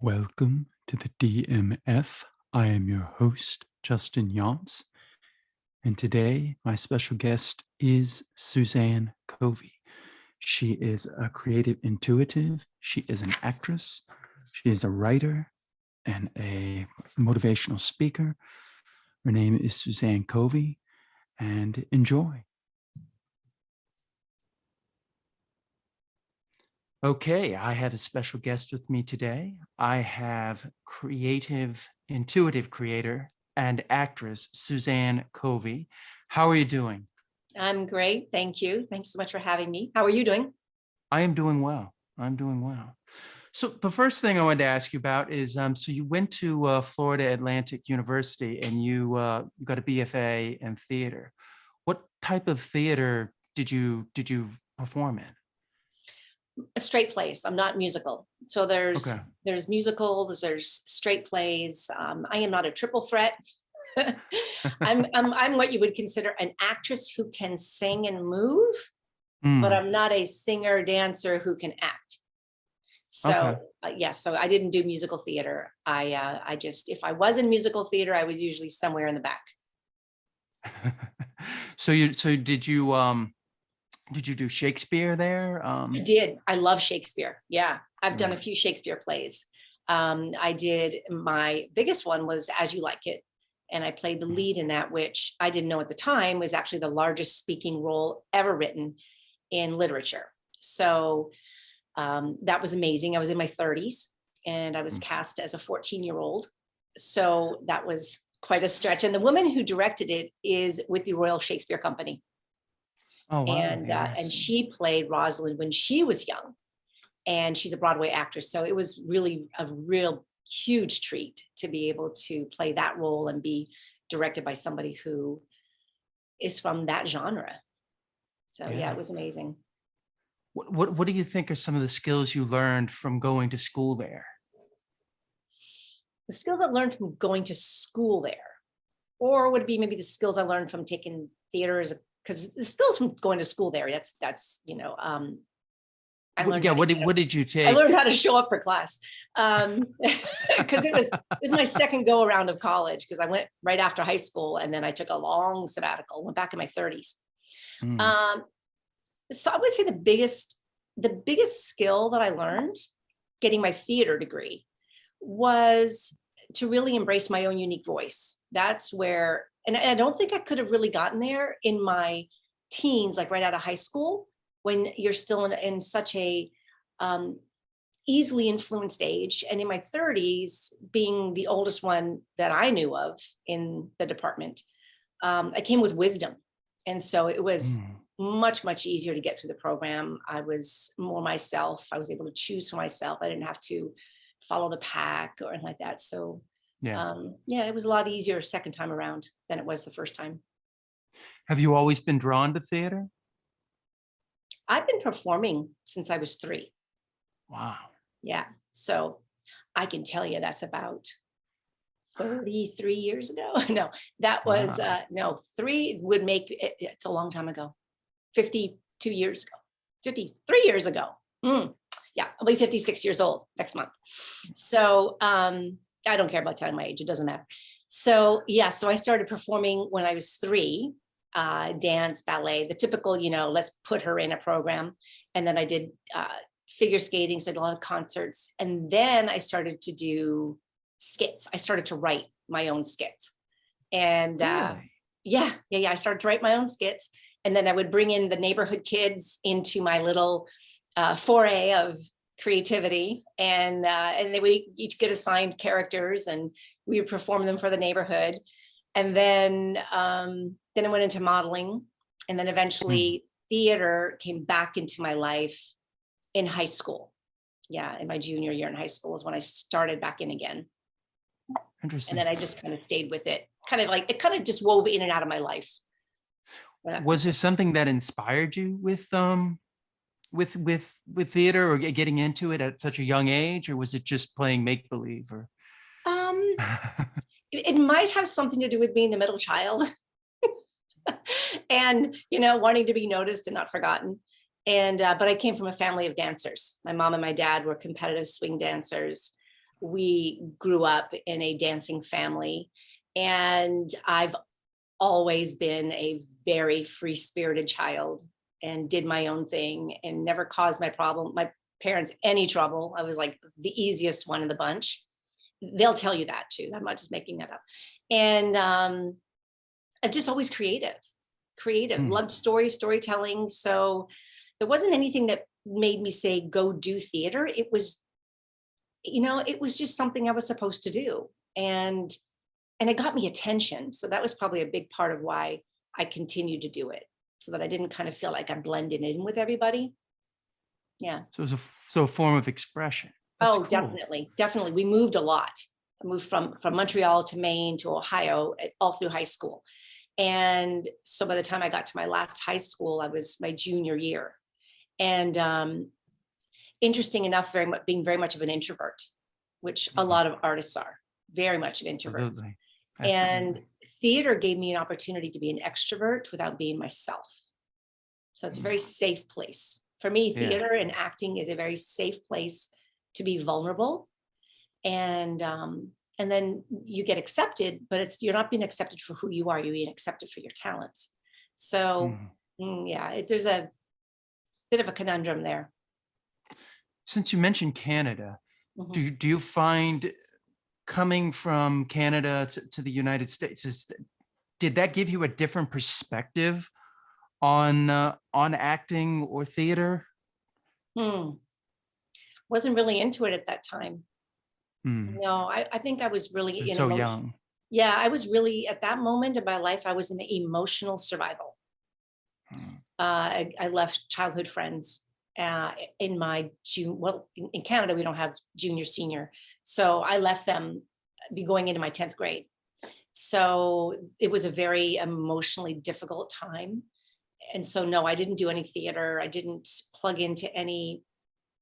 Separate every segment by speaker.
Speaker 1: Welcome to the DMF. I am your host, Justin Yance, and today my special guest is Suzanne Kovi. She is a creative intuitive. She is an actress. She is a writer and a motivational speaker. Her name is Suzanne Kovi, and enjoy. Okay, I have a special guest with me today. I have creative, intuitive creator and actress Suzanne Kovi. How are you doing?
Speaker 2: I'm great. Thank you. Thanks so much for having me. How are you doing?
Speaker 1: I am doing well. I'm doing well. So the first thing I wanted to ask you about is, so you went to Florida Atlantic University and you got a BFA in theater. What type of theater did you perform in?
Speaker 2: Straight plays. I'm not musical. So there's
Speaker 1: Okay.
Speaker 2: musicals, there's straight plays. I am not a triple threat. I'm what you would consider an actress who can sing and move, but I'm not a singer dancer who can act. So
Speaker 1: Okay.
Speaker 2: so I didn't do musical theater. I just, if I was in musical theater, I was usually somewhere in the back.
Speaker 1: So did you do Shakespeare there?
Speaker 2: I did. I love Shakespeare. Yeah, I've done a
Speaker 1: Right.
Speaker 2: few Shakespeare plays. I did, my biggest one was As You Like It. And I played the lead in that, which I didn't know at the time was actually the largest speaking role ever written in literature. So that was amazing. I was in my 30s and I was cast as a 14-year-old. So that was quite a stretch. And the woman who directed it is with the Royal Shakespeare Company.
Speaker 1: Oh, wow.
Speaker 2: And
Speaker 1: Yes.
Speaker 2: she played Rosalind when she was young, and she's a Broadway actress. So it was really a real huge treat to be able to play that role and be directed by somebody who is from that genre. So yeah, it was amazing.
Speaker 1: What do you think are some of the skills you learned from going to school there?
Speaker 2: The skills I learned from going to school there, or would it be maybe the skills I learned from taking theater as a, because the skills from going to school there, that's I learned
Speaker 1: What did you
Speaker 2: I
Speaker 1: take?
Speaker 2: learned how to show up for class, because it was my second go around of college, because I went right after high school and then I took a long sabbatical, went back in my 30s. So I would say the biggest skill that I learned getting my theater degree was to really embrace my own unique voice. That's where, and I don't think I could have really gotten there in my teens, like right out of high school, when you're still in such a easily influenced age. And in my 30s, being the oldest one that I knew of in the department, I came with wisdom. And so it was much, much easier to get through the program. I was more myself. I was able to choose for myself. I didn't have to follow the pack or anything like that. So it was a lot easier second time around than it was the first time.
Speaker 1: Have you always been drawn to theater?
Speaker 2: I've been performing since I was 3.
Speaker 1: Wow.
Speaker 2: Yeah. So I can tell you that's about 33 years ago. No, that was, no, 3 would make it, it's a long time ago. 52 years ago, 53 years ago. Yeah, I'll be 56 years old next month. So I don't care about telling my age. It doesn't matter. So yeah, so I started performing when I was 3, dance, ballet, the typical, let's put her in a program. And then I did figure skating, so I did a lot of concerts. And then I started to do skits. I started to write my own skits. And
Speaker 1: Really?
Speaker 2: I started to write my own skits. And then I would bring in the neighborhood kids into my little foray of creativity, and they would each get assigned characters, and we would perform them for the neighborhood. And then I went into modeling, and then eventually theater came back into my life in high school. Yeah, in my junior year in high school is when I started back in again.
Speaker 1: Interesting.
Speaker 2: And then I just kind of stayed with it, kind of just wove in and out of my life.
Speaker 1: Was there something that inspired you with theater or getting into it at such a young age, or was it just playing make believe? Or
Speaker 2: it might have something to do with being the middle child, and wanting to be noticed and not forgotten. And but I came from a family of dancers. My mom and my dad were competitive swing dancers. we grew up in a dancing family, and I've always been a very free-spirited child and did my own thing and never caused my parents any trouble. I was like the easiest one in the bunch. They'll tell you that too. I'm not just making that up. And I'm just always creative, loved storytelling. So there wasn't anything that made me say, go do theater. It was, it was just something I was supposed to do. And it got me attention. So that was probably a big part of why I continued to do it, so that I didn't kind of feel like I blended in with everybody. Yeah.
Speaker 1: So it was a form of expression. That's cool.
Speaker 2: Definitely. We moved a lot. I moved from Montreal to Maine to Ohio all through high school. And so by the time I got to my last high school, I was my junior year. And interesting enough, being very much of an introvert, which a lot of artists are, very much an introvert.
Speaker 1: Absolutely.
Speaker 2: And theater gave me an opportunity to be an extrovert without being myself. So it's a very safe place. For me, theater and acting is a very safe place to be vulnerable. And then you get accepted, but you're not being accepted for who you are, you're being accepted for your talents. So there's a bit of a conundrum there.
Speaker 1: Since you mentioned Canada, do you find coming from Canada to the United States, did that give you a different perspective on acting or theater?
Speaker 2: Wasn't really into it at that time. No, I think I was really
Speaker 1: so young.
Speaker 2: Yeah, I was really, at that moment in my life, I was in emotional survival. I left childhood friends in my in Canada, we don't have junior, senior. So I left them going into my 10th grade. So it was a very emotionally difficult time. And so, no, I didn't do any theater. I didn't plug into any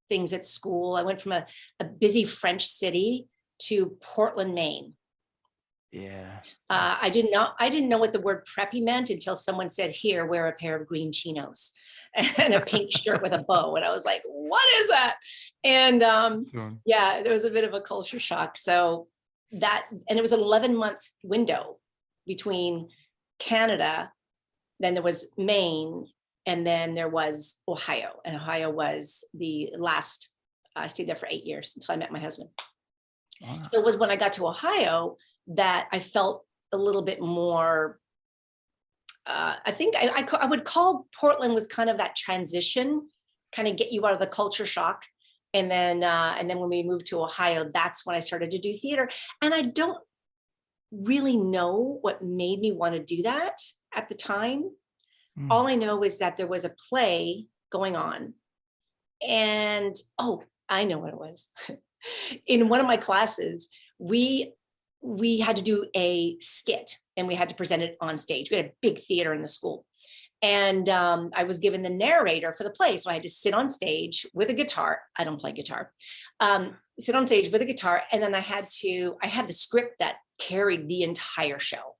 Speaker 2: things at school. I went from a busy French city to Portland, Maine.
Speaker 1: Yeah.
Speaker 2: I didn't know what the word preppy meant until someone said, here, wear a pair of green chinos and a pink shirt with a bow. And I was like, what is that? And there was a bit of a culture shock. So and it was an 11-month window between Canada, then there was Maine, and then there was Ohio. And Ohio was the last, I stayed there for 8 years until I met my husband. Wow. So it was when I got to Ohio that I felt a little bit more, I think I would call Portland was kind of that transition, kind of get you out of the culture shock. And then when we moved to Ohio, that's when I started to do theater. And I don't really know what made me want to do that at the time. All I know is that there was a play going on. And, I know what it was. In one of my classes, we had to do a skit and we had to present it on stage. We had a big theater in the school. And I was given the narrator for the play. So I had to sit on stage with a guitar. I don't play guitar. Sit on stage with a guitar. And then I had the script that carried the entire show.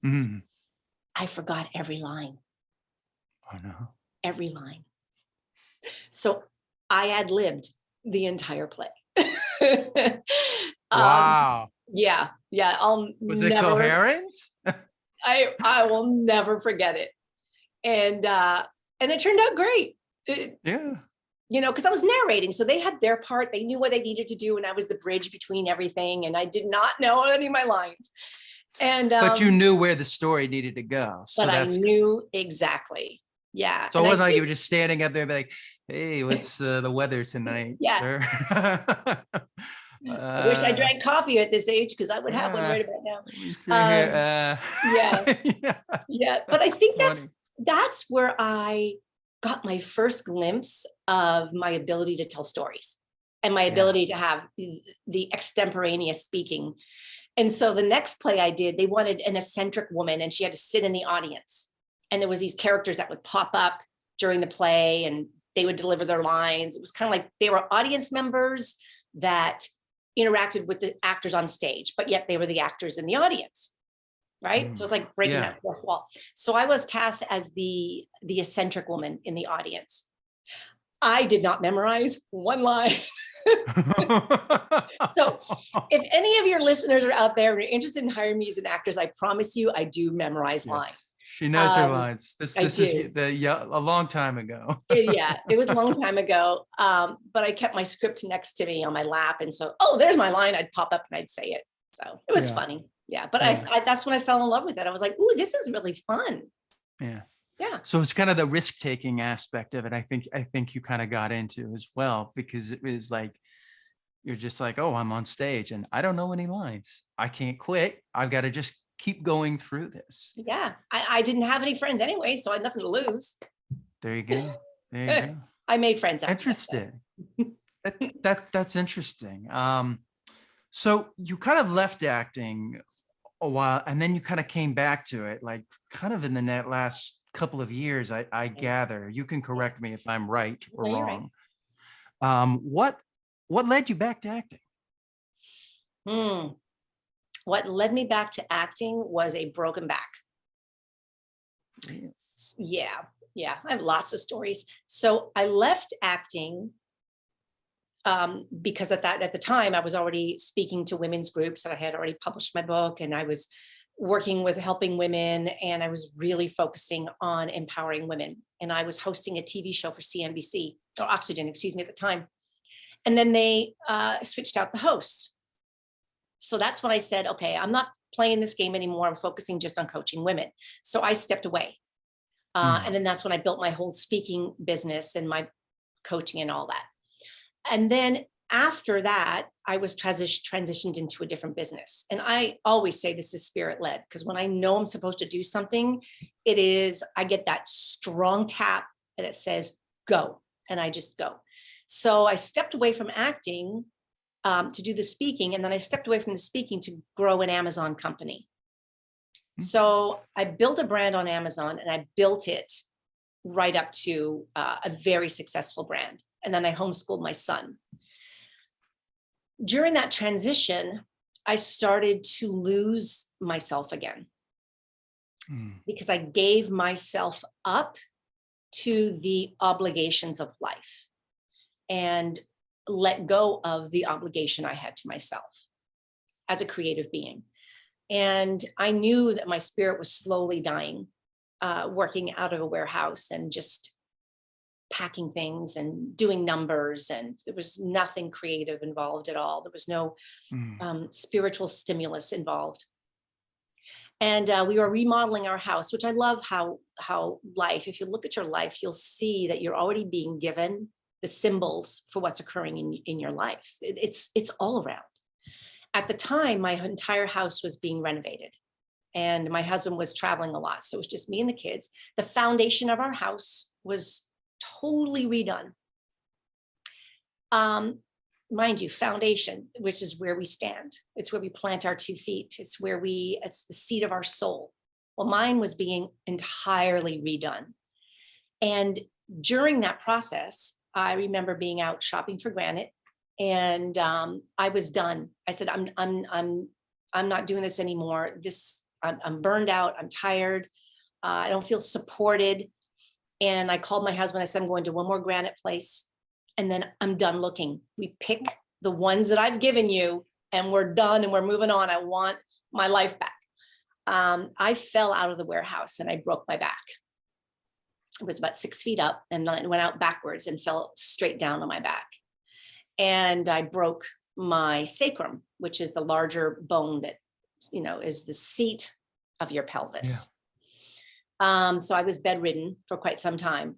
Speaker 2: I forgot every line.
Speaker 1: Oh, no.
Speaker 2: Every line. So I ad-libbed the entire play.
Speaker 1: Wow.
Speaker 2: Yeah.
Speaker 1: Was it coherent?
Speaker 2: I will never forget it. And it turned out great. Because I was narrating. So they had their part. They knew what they needed to do. And I was the bridge between everything. And I did not know any of my lines. And
Speaker 1: but you knew where the story needed to go. So
Speaker 2: I knew exactly. Yeah.
Speaker 1: So it wasn't like you were just standing up there and be like, hey, what's the weather tonight, sir?
Speaker 2: I wish I drank coffee at this age because I would have one right about now. But I think that's where I got my first glimpse of my ability to tell stories and my ability to have the extemporaneous speaking. And so the next play I did, they wanted an eccentric woman and she had to sit in the audience. And there was these characters that would pop up during the play and they would deliver their lines. It was kind of like they were audience members that interacted with the actors on stage, but yet they were the actors in the audience, right? So it's like breaking that fourth wall. So I was cast as the eccentric woman in the audience. I did not memorize one line. So if any of your listeners are out there and are interested in hiring me as an actress, I promise you, I do memorize lines.
Speaker 1: Yes, she knows her lines.
Speaker 2: I
Speaker 1: This is
Speaker 2: do.
Speaker 1: a long time ago.
Speaker 2: Yeah, it was a long time ago. But I kept my script next to me on my lap. And so, oh, there's my line. I'd pop up and I'd say it. So it was
Speaker 1: Yeah,
Speaker 2: funny. Yeah. But
Speaker 1: yeah,
Speaker 2: that's when I fell in love with it. I was like, ooh, this is really fun.
Speaker 1: yeah.
Speaker 2: Yeah.
Speaker 1: So it's kind of the risk-taking aspect of it. I think you kind of got into as well, because it was like, you're just like, oh, I'm on stage and I don't know any lines. I can't quit. I've got to just keep going through this.
Speaker 2: Yeah. I didn't have any friends anyway, so I had nothing to lose.
Speaker 1: There you go. There you go.
Speaker 2: I made friends after
Speaker 1: Interesting. That's interesting. So you kind of left acting a while, and then you kind of came back to it, like kind of in the last couple of years. I gather. You can correct me if I'm right or
Speaker 2: No, you're right.
Speaker 1: wrong. What led you back to acting?
Speaker 2: What led me back to acting was a broken back. Yeah. Yeah. I have lots of stories. So I left acting because at the time I was already speaking to women's groups, and I had already published my book, and I was working with helping women, and I was really focusing on empowering women. And I was hosting a TV show for CNBC, or Oxygen, excuse me, at the time. And then they switched out the host. So that's when I said, okay, I'm not playing this game anymore. I'm focusing just on coaching women. So I stepped away. And then that's when I built my whole speaking business and my coaching and all that. And then after that, I was transitioned into a different business. And I always say this is spirit led, because when I know I'm supposed to do something, I get that strong tap and it says, go. And I just go. So I stepped away from acting to do the speaking. And then I stepped away from the speaking to grow an Amazon company. So I built a brand on Amazon, and I built it right up to a very successful brand. And then I homeschooled my son. During that transition, I started to lose myself again because I gave myself up to the obligations of life and let go of the obligation I had to myself as a creative being. And I knew that my spirit was slowly dying, working out of a warehouse and just packing things and doing numbers. And there was nothing creative involved at all. There was no spiritual stimulus involved. And we were remodeling our house, which I love how life, if you look at your life, you'll see that you're already being given the symbols for what's occurring in your life. It's all around. At the time, my entire house was being renovated, and my husband was traveling a lot. So it was just me and the kids. The foundation of our house was totally redone. Mind you, foundation, which is where we stand. It's where we plant our 2 feet. It's the seat of our soul. Well, mine was being entirely redone. And during that process, I remember being out shopping for granite, and I was done. I said, I'm not doing this anymore. I'm burned out. I'm tired. I don't feel supported. And I called my husband. I said, I'm going to one more granite place, and then I'm done looking. We pick the ones that I've given you, and we're done, and we're moving on. I want my life back. I fell out of the warehouse and I broke my back. It was about 6 feet up, and I went out backwards and fell straight down on my back. And I broke my sacrum, which is the larger bone that, is the seat of your pelvis. Yeah. So I was bedridden for quite some time.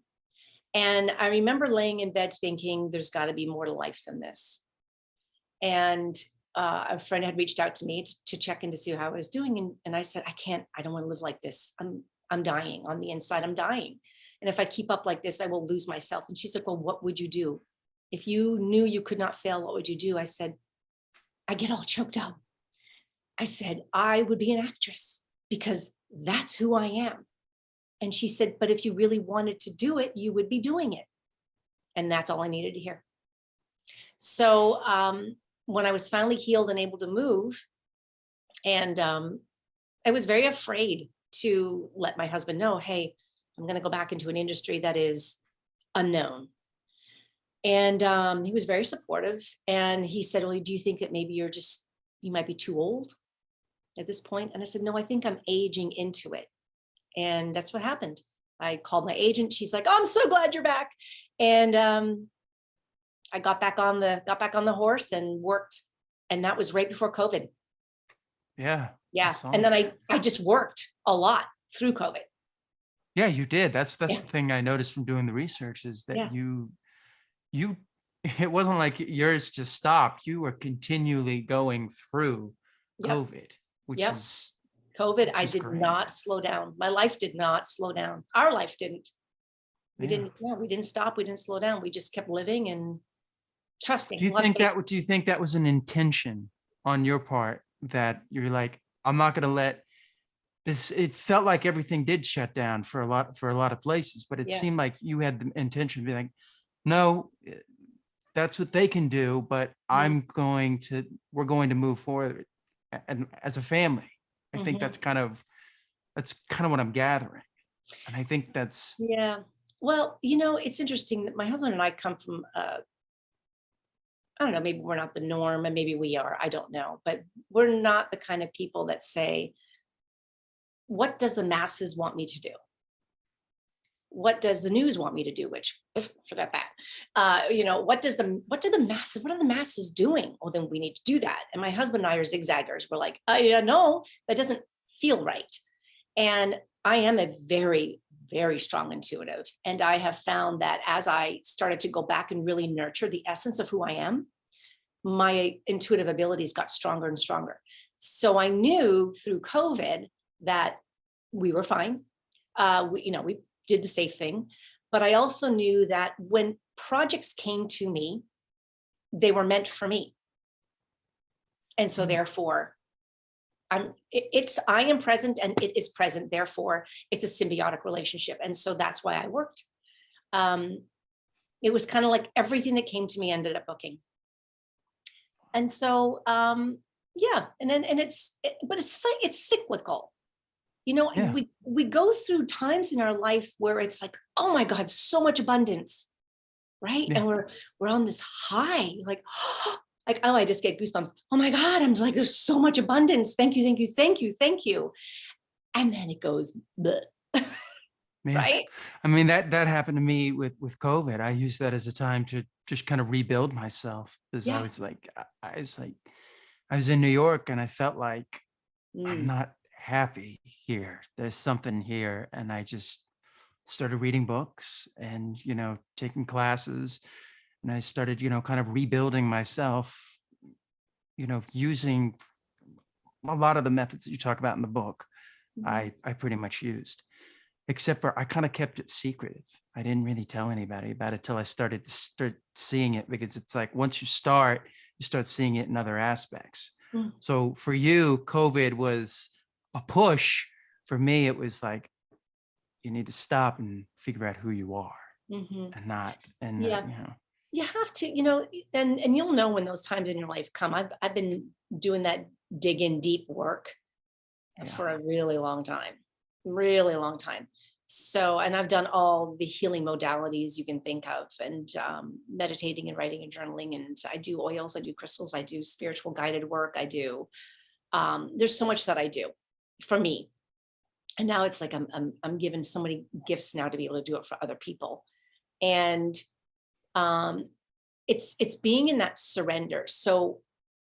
Speaker 2: And I remember laying in bed thinking, there's got to be more to life than this. And a friend had reached out to me to check in to see how I was doing. And I said, I don't want to live like this. I'm dying on the inside. I'm dying. And if I keep up like this, I will lose myself. And she said, well, what would you do? If you knew you could not fail, what would you do? I said, I get all choked up. I said, I would be an actress because that's who I am. And she said, but if you really wanted to do it, you would be doing it. And that's all I needed to hear. So when I was finally healed and able to move, and I was very afraid to let my husband know, hey, I'm going to go back into an industry that is unknown. And he was very supportive. And he said, well, do you think that maybe you might be too old at this point? And I said, no, I think I'm aging into it. And that's what happened. I called my agent. She's like, oh, I'm so glad you're back. And I got back on the horse and worked. And that was right before COVID.
Speaker 1: Yeah.
Speaker 2: Yeah. And then I just worked a lot through COVID.
Speaker 1: Yeah, you did. That's the thing I noticed from doing the research is that you it wasn't like yours just stopped. You were continually going through COVID, which is
Speaker 2: COVID. I did
Speaker 1: great.
Speaker 2: not slow down. My life did not slow down. Our life didn't. We didn't stop. We didn't slow down. We just kept living and trusting.
Speaker 1: Do you think that was an intention on your part, that you're like, I'm not going to let this, it felt like everything did shut down for a lot of places, but it seemed like you had the intention to be like, no, that's what they can do, but we're going to move forward and as a family. I think that's kind of what I'm gathering. And I think that's.
Speaker 2: Yeah. Well, it's interesting that my husband and I come from, I don't know, maybe we're not the norm and maybe we are, I don't know, but we're not the kind of people that say, what does the masses want me to do? What does the news want me to do? Which, forget that. What are the masses doing? Well, then we need to do that. And my husband and I are zigzaggers. We're like, no, that doesn't feel right. And I am a very, very strong intuitive. And I have found that as I started to go back and really nurture the essence of who I am, my intuitive abilities got stronger and stronger. So I knew through COVID that we were fine. We did the safe thing, but I also knew that when projects came to me, they were meant for me. And so therefore I am present and it is present. Therefore it's a symbiotic relationship. And so that's why I worked. It was kind of like everything that came to me ended up booking. And so, but it's cyclical. We go through times in our life where it's like, oh my God, so much abundance, right? Yeah. And we're on this high, like, oh, I just get goosebumps. Oh my God, I'm like, there's so much abundance. Thank you, thank you, thank you, thank you. And then it goes, right?
Speaker 1: I mean, that happened to me with COVID. I used that as a time to just kind of rebuild myself, because I was in New York and I felt like I'm not happy here. There's something here. And I just started reading books and, taking classes. And I started, kind of rebuilding myself, using a lot of the methods that you talk about in the book. I pretty much used, except for I kind of kept it secretive. I didn't really tell anybody about it till I started seeing it, because it's like, once you start seeing it in other aspects. So for you, COVID was a push. For me, it was like, you need to stop and figure out who you are and not, and
Speaker 2: you have to, and you'll know when those times in your life come. I've been doing that dig in deep work for a really long time. So, and I've done all the healing modalities you can think of, and meditating and writing and journaling. And I do oils, I do crystals, I do spiritual guided work. I do, there's so much that I do for me. And now it's like, I'm given so many gifts now to be able to do it for other people. And it's being in that surrender. So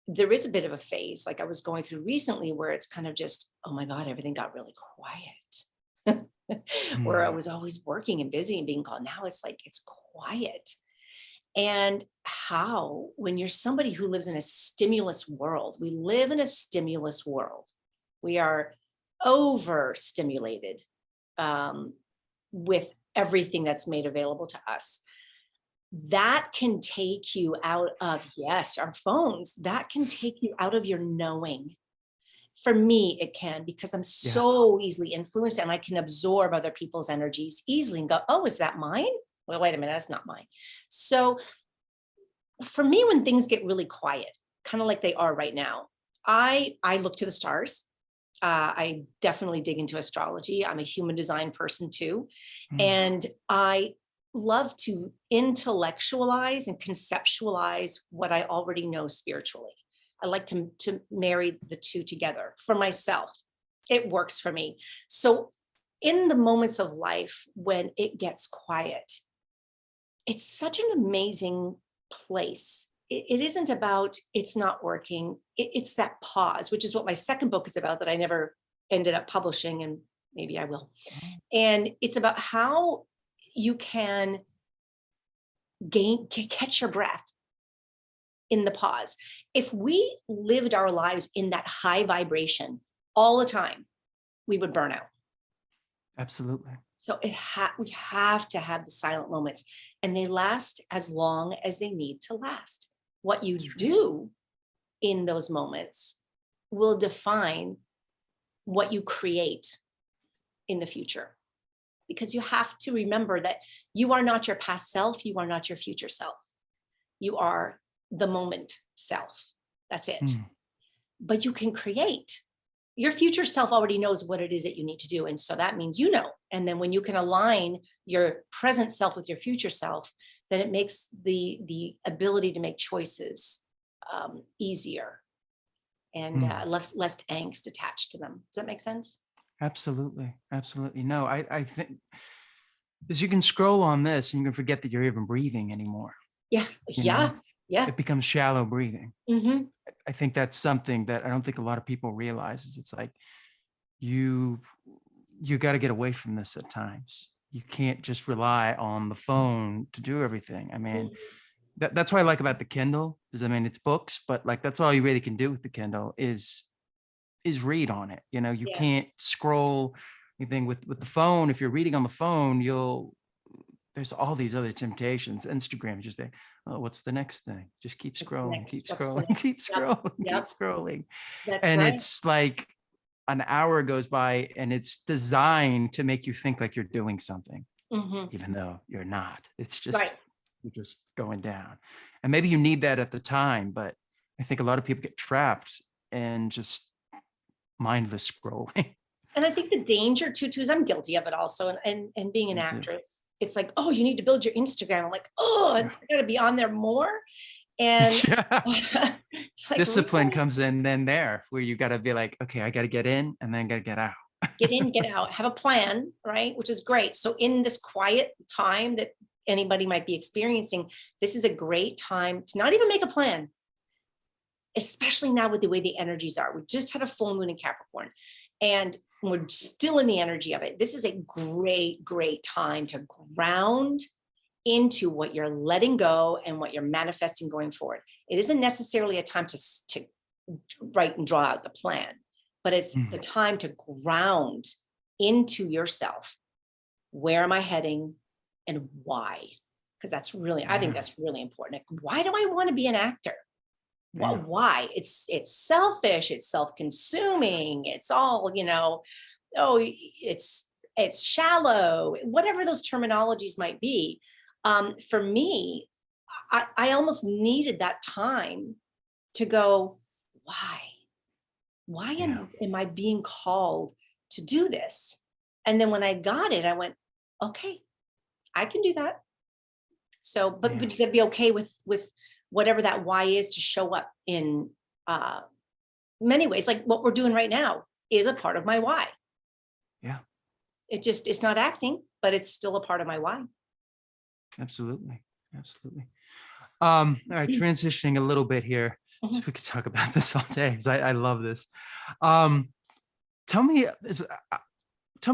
Speaker 2: there is a bit of a phase like I was going through recently where it's kind of just, oh my God, everything got really quiet. Where I was always working and busy and being called. Now it's like, it's quiet. And how, when you're somebody who lives in a stimulus world, we live in a stimulus world. We are overstimulated with everything that's made available to us. That can take you out of, our phones, that can take you out of your knowing. For me, it can, because I'm so easily influenced and I can absorb other people's energies easily and go, oh, is that mine? Well, wait a minute, that's not mine. So for me, when things get really quiet, kind of like they are right now, I look to the stars. I definitely dig into astrology. I'm a human design person too. And I love to intellectualize and conceptualize what I already know spiritually. I like to marry the two together for myself. It works for me. So in the moments of life when it gets quiet, it's such an amazing place. It isn't about it's not working. It's that pause, which is what my second book is about that I never ended up publishing, and maybe I will. And it's about how you can catch your breath in the pause. If we lived our lives in that high vibration all the time, we would burn out.
Speaker 1: Absolutely.
Speaker 2: So we have to have the silent moments, and they last as long as they need to last. What you do in those moments will define what you create in the future. Because you have to remember that you are not your past self, you are not your future self. You are the moment self. That's it. But you can create. Your future self already knows what it is that you need to do. And so that means you know. And then when you can align your present self with your future self, then it makes the ability to make choices easier and less angst attached to them. Does that make sense?
Speaker 1: Absolutely. Absolutely. No, I think because you can scroll on this and you can forget that you're even breathing anymore.
Speaker 2: Yeah. Yeah. Yeah.
Speaker 1: It becomes shallow breathing.
Speaker 2: Mm-hmm.
Speaker 1: I think that's something that I don't think a lot of people realize is it's like you got to get away from this at times. You can't just rely on the phone to do everything. I mean, that's what I like about the Kindle, is I mean, it's books, but like that's all you really can do with the Kindle is read on it. You know, you can't scroll anything with the phone. If you're reading on the phone, there's all these other temptations. Instagram just be, oh, what's the next thing? Just keep scrolling, keep scrolling, keep scrolling, keep scrolling. And it's like an hour goes by and it's designed to make you think like you're doing something, even though you're not. It's just, you're just going down. And maybe you need that at the time, but I think a lot of people get trapped and just mindless scrolling.
Speaker 2: And I think the danger too is I'm guilty of it also. And being an actress, it's like, oh, you need to build your Instagram. I'm like, oh, I gotta be on there more. And it's like,
Speaker 1: discipline comes in then there, where you gotta be like, okay, I gotta get in and then gotta get out.
Speaker 2: Get in, get out, have a plan, right? Which is great. So in this quiet time that anybody might be experiencing, this is a great time to not even make a plan, especially now with the way the energies are. We just had a full moon in Capricorn and we're still in the energy of it. This is a great, great time to ground into what you're letting go and what you're manifesting going forward. It isn't necessarily a time to write and draw out the plan, but it's the time to ground into yourself. Where am I heading and why? Because that's really, I think that's really important. Like, why do I want to be an actor? Well, why? It's selfish, it's self-consuming, it's all, oh, it's shallow, whatever those terminologies might be. For me, I almost needed that time to go, why am I being called to do this? And then when I got it, I went, okay, I can do that. So, but you gotta be okay with whatever that why is, to show up in many ways. Like what we're doing right now is a part of my why.
Speaker 1: Yeah.
Speaker 2: It's not acting, but it's still a part of my why.
Speaker 1: Absolutely. Absolutely. All right, transitioning a little bit here. So we could talk about this all day because I love this. Tell me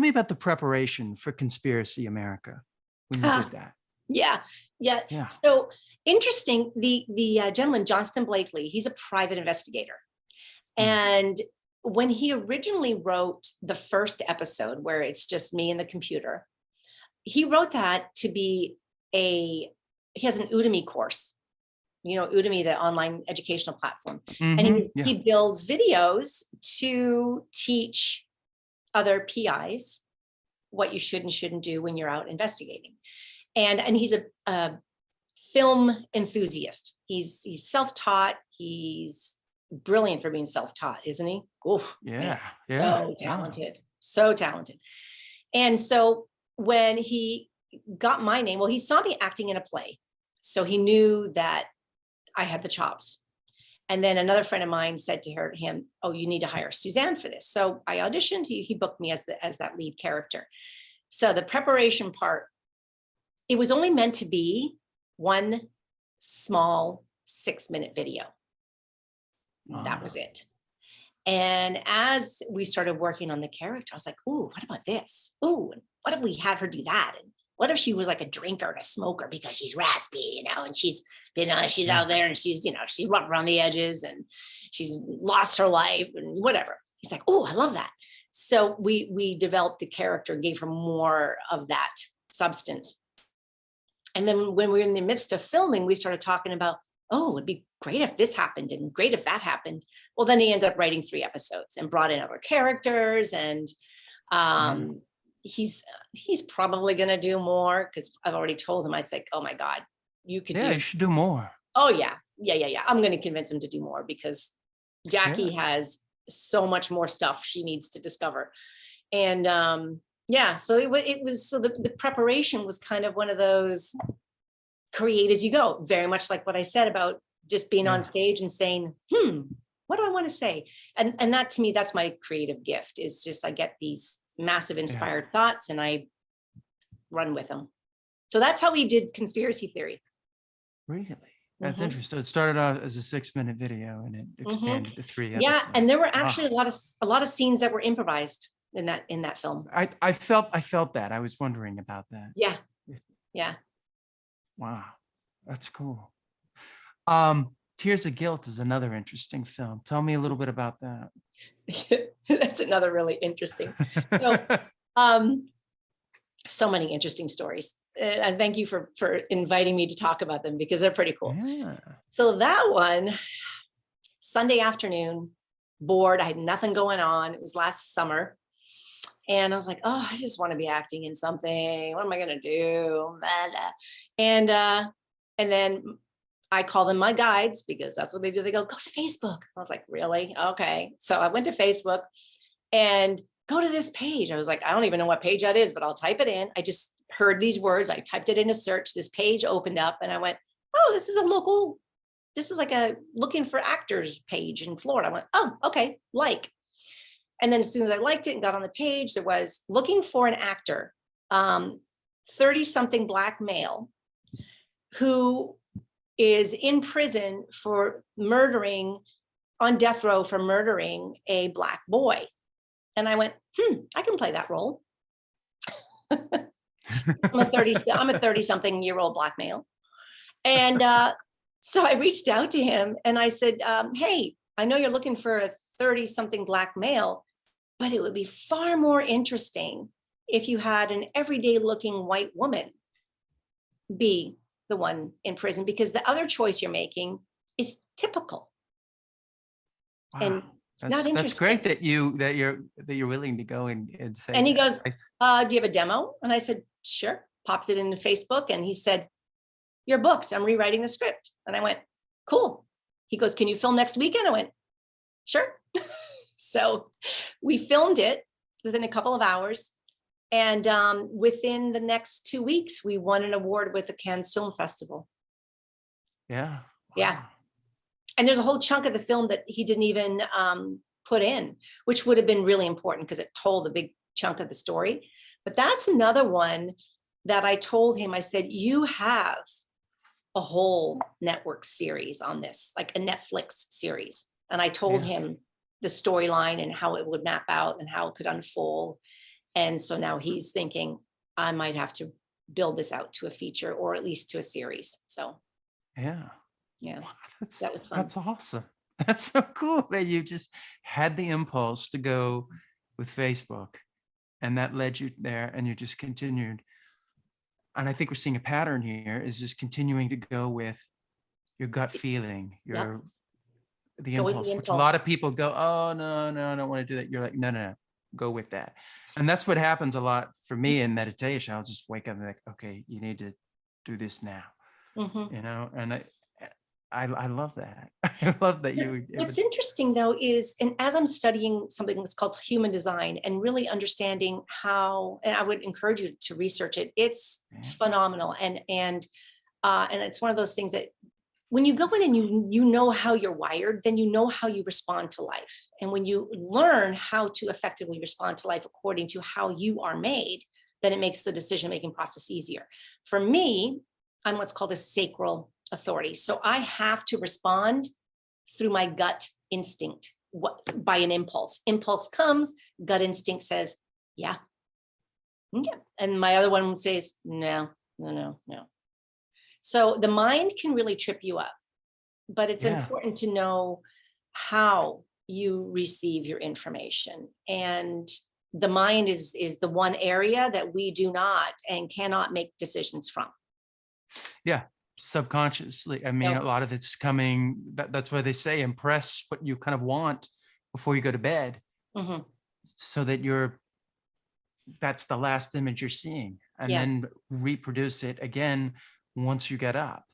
Speaker 1: about the preparation for Conspiracy America when you did that.
Speaker 2: Yeah. So interesting. The gentleman, Johnston Blakely, he's a private investigator. And when he originally wrote the first episode, where it's just me and the computer, he wrote that to be he has an Udemy course, Udemy, the online educational platform. And he builds videos to teach other PIs what you should and shouldn't do when you're out investigating. And he's a film enthusiast. He's self-taught. He's brilliant for being self-taught, isn't he? Oof, man, so talented. And so when he got my name. Well, he saw me acting in a play, so he knew that I had the chops. And then another friend of mine said to him, "Oh, you need to hire Suzanne for this." So I auditioned. He booked me as that lead character. So the preparation part, it was only meant to be one small 6-minute video. That was it. And as we started working on the character, I was like, "Ooh, what about this? Ooh, what if we had her do that? And what if she was like a drinker and a smoker because she's raspy, and she's out there and she's rough around the edges and she's lost her life and whatever." He's like, "Oh, I love that." So we developed the character, gave her more of that substance. And then when we were in the midst of filming, we started talking about, "Oh, it'd be great if this happened and great if that happened." Well, then he ended up writing 3 episodes and brought in other characters, and he's probably going to do more, because I've already told him. I said, "Oh my God, you
Speaker 1: should do more."
Speaker 2: Oh yeah. I'm going to convince him to do more, because Jackie has so much more stuff she needs to discover. And so it was so the preparation was kind of one of those create as you go, very much like what I said about just being on stage and saying, what do I want to say? And that, to me, that's my creative gift, is just I get these massive inspired thoughts and I run with them. So that's how we did Conspiracy Theory.
Speaker 1: Really? That's interesting. So it started off as a 6-minute video and it expanded to 3 episodes.
Speaker 2: Yeah, and there were actually a lot of scenes that were improvised in that film.
Speaker 1: I felt that. I was wondering about that.
Speaker 2: Yeah.
Speaker 1: Wow, that's cool. Tears of Guilt is another interesting film. Tell me a little bit about that.
Speaker 2: That's another really interesting. So many interesting stories. And thank you for inviting me to talk about them, because they're pretty cool.
Speaker 1: Yeah.
Speaker 2: So that one, Sunday afternoon, bored. I had nothing going on. It was last summer. And I was like, "Oh, I just want to be acting in something. What am I going to do?" And then I call them my guides, because that's what they do. They go to Facebook. I was like, "Really? Okay." So I went to Facebook and go to this page. I was like, I don't even know what page that is, but I'll type it in. I just heard these words. I typed it in a search. This page opened up and I went, "Oh, this is like a looking for actors page in Florida." I went, "Oh, okay, like." And then as soon as I liked it and got on the page, there was looking for an actor, 30-something Black male who is in prison for on death row for murdering a Black boy. And I went, I can play that role. I'm a 30-something-year-old Black male. And so I reached out to him and I said, "Hey, I know you're looking for a 30-something Black male, but it would be far more interesting if you had an everyday looking white woman be the one in prison, because the other choice you're making is typical."
Speaker 1: Wow.
Speaker 2: And
Speaker 1: that's great that you're willing to go and say.
Speaker 2: And he goes, "Do you have a demo?" And I said, "Sure." Popped it into Facebook and he said, "You're booked. I'm rewriting the script." And I went, "Cool." He goes, "Can you film next weekend?" I went, "Sure." So we filmed it within a couple of hours. And within the next 2 weeks, we won an award with the Cannes Film Festival.
Speaker 1: Yeah. Wow.
Speaker 2: Yeah. And there's a whole chunk of the film that he didn't even put in, which would have been really important because it told a big chunk of the story. But that's another one that I told him. I said, "You have a whole network series on this, like a Netflix series." And I told him the storyline and how it would map out and how it could unfold. And so now he's thinking, I might have to build this out to a feature or at least to a series. So
Speaker 1: yeah.
Speaker 2: That was fun.
Speaker 1: That's awesome. That's so cool that you just had the impulse to go with Facebook and that led you there and you just continued. And I think we're seeing a pattern here is just continuing to go with your gut feeling, the impulse, which a lot of people go, "Oh, no, I don't want to do that." You're like, no, go with that. And that's what happens a lot for me in meditation. I'll just wake up and be like, "Okay, you need to do this now." And I love that. I love that you.
Speaker 2: What's interesting though is, and as I'm studying something that's called human design and really understanding how, and I would encourage you to research it. It's phenomenal, and it's one of those things that when you go in and you know how you're wired, then you know how you respond to life. And when you learn how to effectively respond to life according to how you are made, then it makes the decision-making process easier. For me, I'm what's called a sacral authority. So I have to respond through my gut instinct, by an impulse. Impulse comes, gut instinct says, yeah. And my other one says, no. So the mind can really trip you up, but it's important to know how you receive your information. And the mind is the one area that we do not and cannot make decisions from.
Speaker 1: Yeah, subconsciously. I mean, a lot of it's coming, that's why they say impress what you kind of want before you go to bed, so that that's the last image you're seeing, and then reproduce it again once you get up.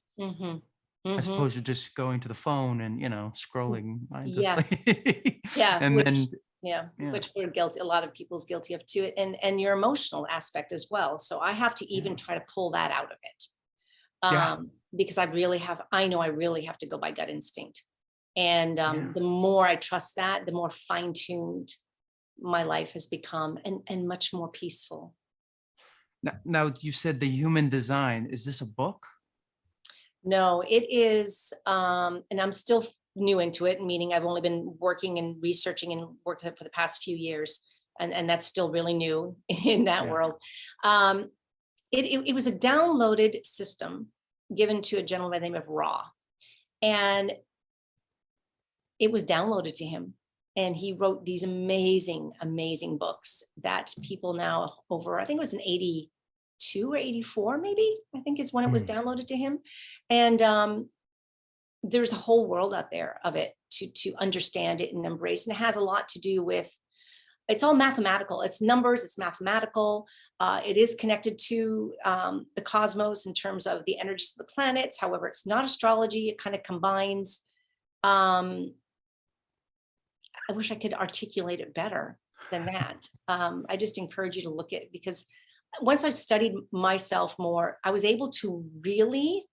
Speaker 1: As opposed to just going to the phone and, scrolling mindlessly.
Speaker 2: Which we're guilty. A lot of people's guilty of too, and your emotional aspect as well. So I have to even try to pull that out of it. Because I know I really have to go by gut instinct. And the more I trust that, the more fine-tuned my life has become, and much more peaceful.
Speaker 1: Now you said the human design, is this a book?
Speaker 2: No, it is, and I'm still new into it, meaning I've only been working and researching and working for the past few years, and that's still really new in that world. It was a downloaded system given to a gentleman by the name of Ra, and it was downloaded to him, and he wrote these amazing books that people now, over, I think it was in 82 or 84 maybe, I think is when it was downloaded to him. And there's a whole world out there of it to understand it and embrace. And it has a lot to do with, it's all mathematical. It's numbers, it's mathematical. It is connected to the cosmos in terms of the energies of the planets. However, it's not astrology. It kind of combines. I wish I could articulate it better than that. I just encourage you to look at it, because once I've studied myself more, I was able to really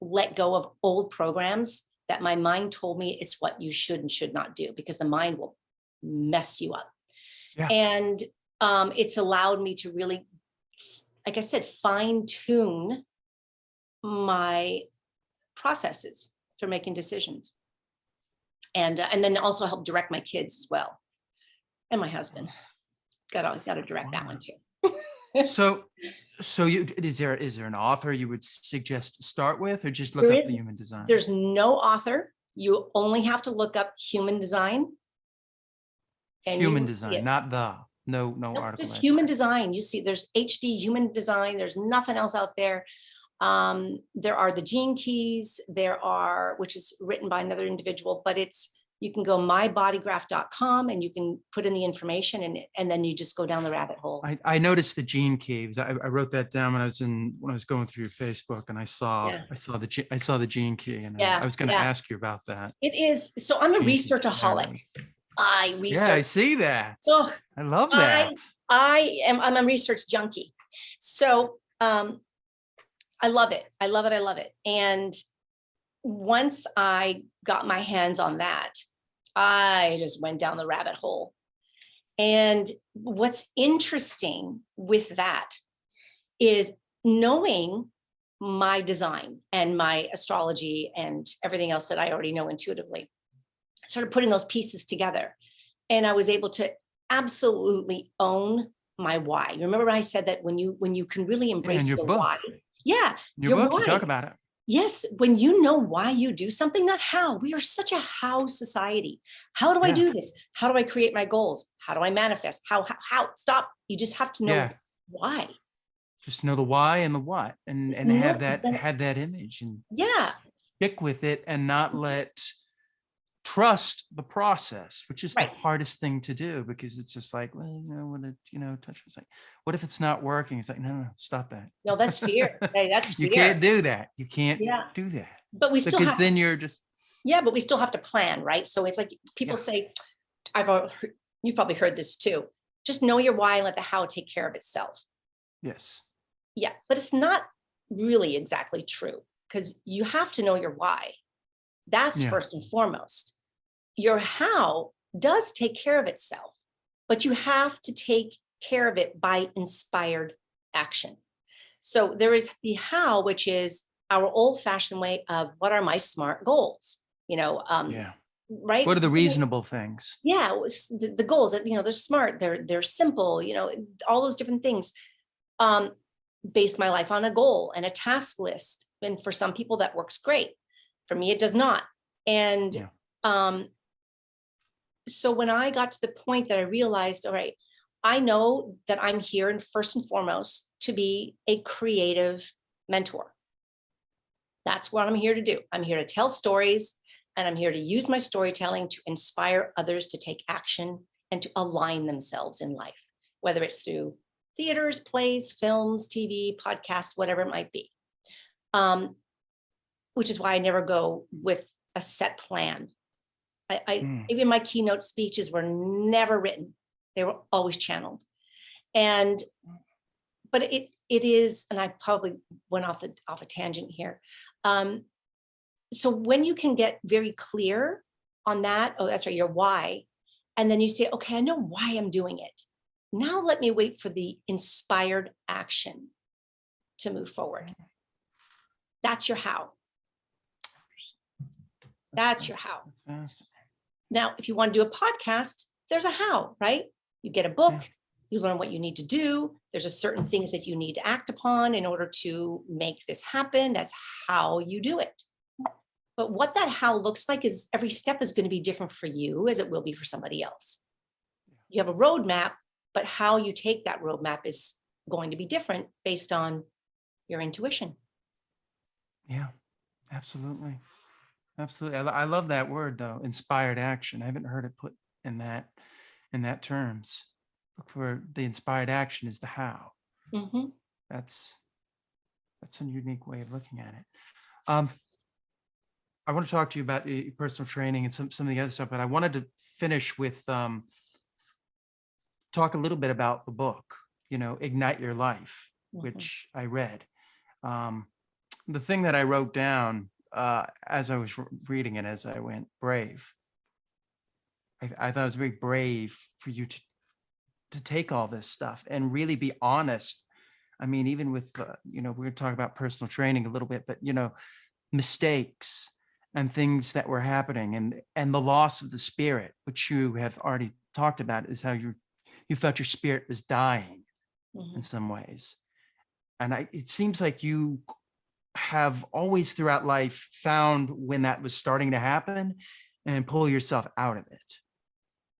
Speaker 2: let go of old programs that my mind told me it's what you should and should not do, because the mind will mess you up. And it's allowed me to really, like I said, fine tune my processes for making decisions. And then also help direct my kids as well. And my husband, got to direct that one too.
Speaker 1: So is there an author you would suggest to start with, or just look up the human design?
Speaker 2: There's no author. You only have to look up human design.
Speaker 1: Human design, not no article.
Speaker 2: Just human design. You see, there's HD human design. There's nothing else out there. There are the gene keys. Which is written by another individual, but you can go mybodygraph.com and you can put in the information, and then you just go down the rabbit hole.
Speaker 1: I noticed the gene keys. I wrote that down when I was going through your Facebook, and I saw the gene key, and I was going to ask you about that.
Speaker 2: It is. So I'm a researchaholic. I research.
Speaker 1: Yeah, I see that. Oh, I love that.
Speaker 2: I'm a research junkie. So I love it. I love it. I love it. And once I got my hands on that, I just went down the rabbit hole. And what's interesting with that is knowing my design and my astrology and everything else that I already know intuitively, sort of putting those pieces together. And I was able to absolutely own my why. Remember when I said that when you can really embrace your why? Yeah.
Speaker 1: Your book, you talk about it.
Speaker 2: Yes. When you know why you do something, not how. We are such a how society. How do I do this? How do I create my goals? How do I manifest? How? Stop. You just have to know why.
Speaker 1: Just know the why and the what, and have that image, and stick with it, and not trust the process, which is the hardest thing to do, because it's just like, well, touch. It's like, what if it's not working? It's like, no, stop that.
Speaker 2: No, that's fear. Hey, that's fear.
Speaker 1: You can't do that. You can't do that.
Speaker 2: But we still
Speaker 1: then you're just.
Speaker 2: Yeah, but we still have to plan, right? So it's like people
Speaker 1: Yeah.
Speaker 2: say, you've probably heard this too. Just know your why and let the how take care of itself.
Speaker 1: Yes.
Speaker 2: Yeah, but it's not really exactly true because you have to know your why. That's
Speaker 1: Yeah.
Speaker 2: first and foremost. Your how does take care of itself, but you have to take care of it by inspired action. So there is the how, which is our old fashioned way of what are my SMART goals,
Speaker 1: Yeah.
Speaker 2: right?
Speaker 1: What are the reasonable things?
Speaker 2: Yeah, it was the goals that, they're smart, they're simple, all those different things. Um, Base my life on a goal and a task list. And for some people that works great. For me, it does not. And
Speaker 1: Yeah.
Speaker 2: um, so when I got to the point that I realized, all right, I know that I'm here and first and foremost to be a creative mentor. That's what I'm here to do. I'm here to tell stories and I'm here to use my storytelling to inspire others to take action and to align themselves in life, whether it's through theaters, plays, films, TV, podcasts, whatever it might be. Which is why I never go with a set plan.
Speaker 1: Mm.
Speaker 2: Even my keynote speeches were never written. They were always channeled. And but it is, and I probably went off a tangent here. So when you can get very clear on that, oh, that's right, your why, and then you say, okay, I know why I'm doing it. Now let me wait for the inspired action to move forward. That's your how. That's your how.
Speaker 1: That's
Speaker 2: Now, if you want to do a podcast, there's a how, right? You get a book,
Speaker 1: Yeah.
Speaker 2: you learn what you need to do. There's a certain things that you need to act upon in order to make this happen. That's how you do it. But what that how looks like is every step is going to be different for you as it will be for somebody else. You have a roadmap, but how you take that roadmap is going to be different based on your intuition.
Speaker 1: Yeah, absolutely. Absolutely. I love that word though, inspired action. I haven't heard it put in that terms. Look for the inspired action is the how.
Speaker 2: Mm-hmm.
Speaker 1: That's a unique way of looking at it. I want to talk to you about personal training and some of the other stuff, but I wanted to finish with talk a little bit about the book, Ignite Your Life,
Speaker 2: Mm-hmm.
Speaker 1: which I read. The thing that I wrote down as I was reading it, as I went, brave. I thought it was very brave for you to take all this stuff and really be honest. I mean, even with, we're going to talk about personal training a little bit, but, mistakes and things that were happening and the loss of the spirit, which you have already talked about, is how you felt your spirit was dying
Speaker 2: Mm-hmm.
Speaker 1: in some ways. And it seems like you have always throughout life found when that was starting to happen and pull yourself out of it.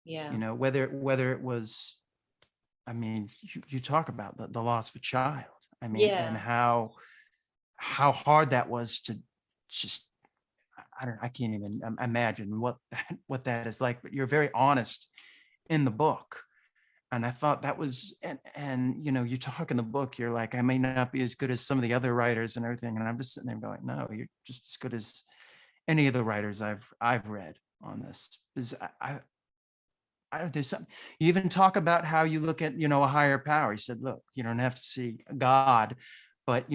Speaker 2: Yeah.
Speaker 1: Whether it was, I mean, you talk about the loss of a child. I mean, and
Speaker 2: Yeah.
Speaker 1: how hard that was to just, I can't even imagine what that is like, but you're very honest in the book. And I thought that was, and you talk in the book, you're like, I may not be as good as some of the other writers and everything. And I'm just sitting there going, no, you're just as good as any of the writers I've read on this. Is I don't, there's something, you even talk about how you look at, a higher power. He said, look, you don't have to see God, but,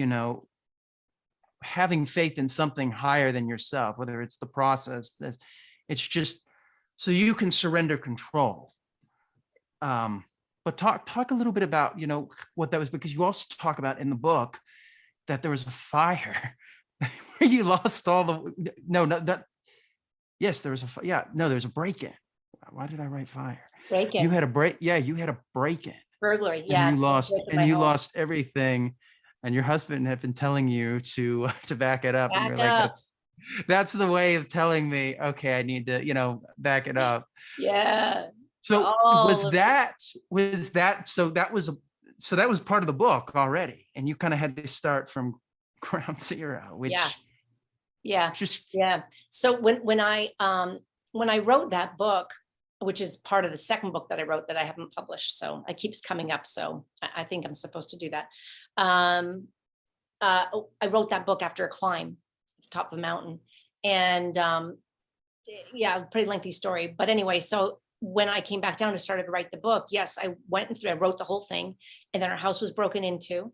Speaker 1: having faith in something higher than yourself, whether it's the process, it's just so you can surrender control. But talk a little bit about, what that was, because you also talk about in the book that there was a fire where you lost all the, yes, there was there's a break-in. Why did I write fire?
Speaker 2: Break-in.
Speaker 1: You had a break-in.
Speaker 2: Burglary.
Speaker 1: And
Speaker 2: Yeah.
Speaker 1: you lost everything. And your husband had been telling you to back it up. And you're like, that's the way of telling me, okay, I need to, back it up.
Speaker 2: Yeah.
Speaker 1: So so that was part of the book already. And you kind of had to start from ground zero, which
Speaker 2: yeah. So when I wrote that book, which is part of the second book that I wrote that I haven't published, so it keeps coming up. So I think I'm supposed to do that. I wrote that book after a climb at the top of a mountain, and yeah, pretty lengthy story. But anyway, so when I came back down and started to write the book, yes, I went through, I wrote the whole thing, and then our house was broken into,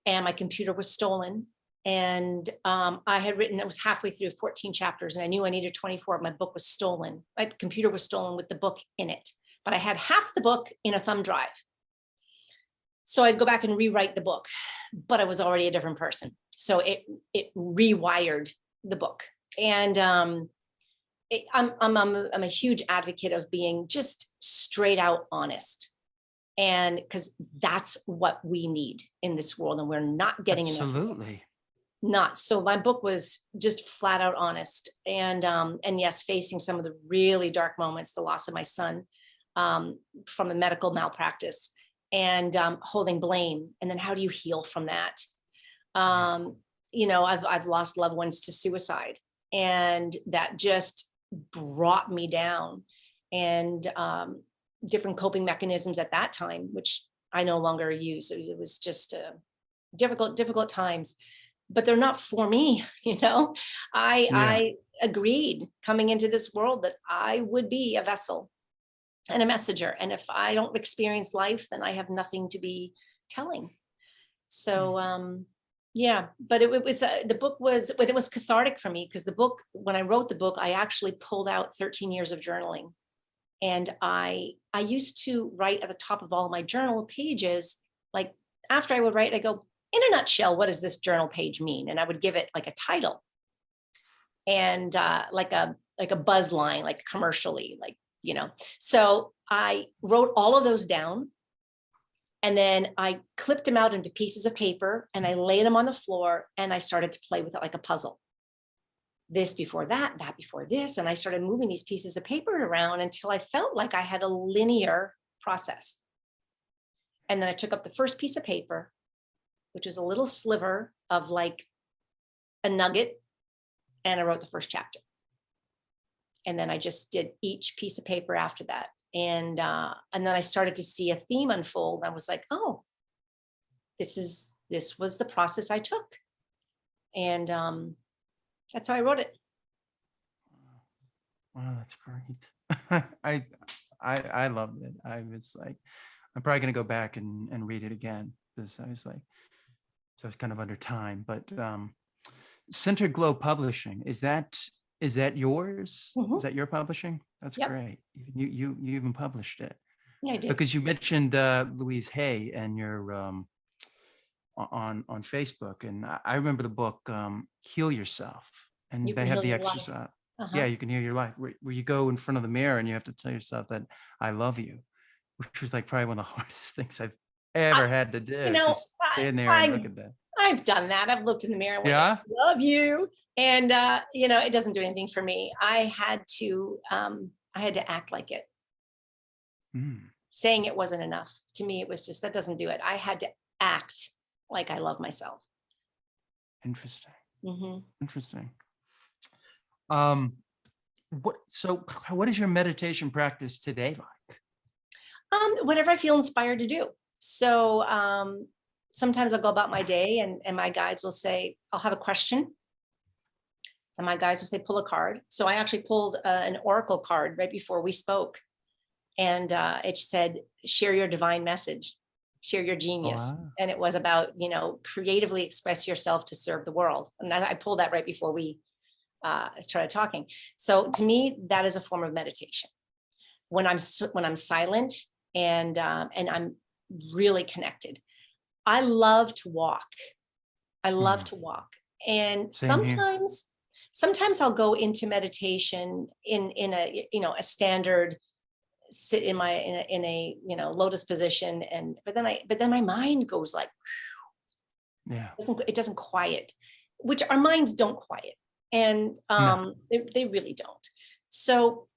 Speaker 2: and my computer was stolen. And I had written, it was halfway through 14 chapters, and I knew I needed 24. My book was stolen. My computer was stolen with the book in it, but I had half the book in a thumb drive. So I'd go back and rewrite the book, but I was already a different person. So it rewired the book. And I'm a huge advocate of being just straight out honest. And because that's what we need in this world, and we're not getting enough.
Speaker 1: Absolutely.
Speaker 2: Not. So my book was just flat out honest. And yes, facing some of the really dark moments, the loss of my son from a medical malpractice, and holding blame. And then how do you heal from that? You know, I've lost loved ones to suicide, and that just brought me down. And different coping mechanisms at that time, which I no longer use. It was just difficult times, but they're not for me. You know, I agreed coming into this world that I would be a vessel and a messenger. And if I don't experience life, then I have nothing to be telling. So, yeah, but it was, the book was, but it was cathartic for me, because the book, when I wrote the book, I actually pulled out 13 years of journaling. And I used to write at the top of all my journal pages, like after I would write, I go, in a nutshell, what does this journal page mean? And I would give it like a title, and like a buzz line, like commercially, like, you know. So I wrote all of those down, and then I clipped them out into pieces of paper, and I laid them on the floor, and I started to play with it like a puzzle. This before that, that before this. And I started moving these pieces of paper around until I felt like I had a linear process. And then I took up the first piece of paper, which was a little sliver of like a nugget, and I wrote the first chapter. And then I just did each piece of paper after that. And then I started to see a theme unfold. I was like, oh, this was the process I took. And that's how I wrote it.
Speaker 1: Wow, that's great. I loved it. I was like, I'm probably gonna go back and read it again, because I was like, so it's kind of under time. But Center Glow Publishing, is that yours?
Speaker 2: Mhm.
Speaker 1: Is that your publishing? That's
Speaker 2: Yep.
Speaker 1: great. You even published it.
Speaker 2: Yeah, I did.
Speaker 1: Because you mentioned Louise Hay and your on Facebook, and I remember the book Heal Yourself, and
Speaker 2: You
Speaker 1: they
Speaker 2: can
Speaker 1: have
Speaker 2: heal
Speaker 1: the
Speaker 2: your life.
Speaker 1: exercise.
Speaker 2: Uh-huh.
Speaker 1: Yeah, you can heal your life, where you go in front of the mirror and you have to tell yourself that I love you, which was like probably one of the hardest things I've ever had to
Speaker 2: You
Speaker 1: do.
Speaker 2: know,
Speaker 1: Just stand there and look at that.
Speaker 2: I've done that. I've looked in the mirror and went,
Speaker 1: Yeah.
Speaker 2: I love you. And you know, it doesn't do anything for me. I had to act like it.
Speaker 1: Mm,
Speaker 2: Saying it wasn't enough. To me, it was just, that doesn't do it. I had to act like I love myself.
Speaker 1: interesting.
Speaker 2: Mm-hmm.
Speaker 1: Interesting. What is your meditation practice today like?
Speaker 2: Whatever I feel inspired to do. So sometimes I'll go about my day, and my guides will say, I'll have a question. And my guides will say, pull a card. So I actually pulled an oracle card right before we spoke. And it said, share your divine message, share your genius.
Speaker 1: Wow.
Speaker 2: And it was about, you know, creatively express yourself to serve the world. And I pulled that right before we started talking. So to me, that is a form of meditation. When I'm silent and I'm really connected. I love to walk. I love to walk. And
Speaker 1: Same here.
Speaker 2: sometimes I'll go into meditation in a, you know, a standard sit in a you know, lotus position, and but then my mind goes like,
Speaker 1: Yeah.
Speaker 2: it doesn't quiet, which our minds don't quiet. And
Speaker 1: No.
Speaker 2: they really don't. So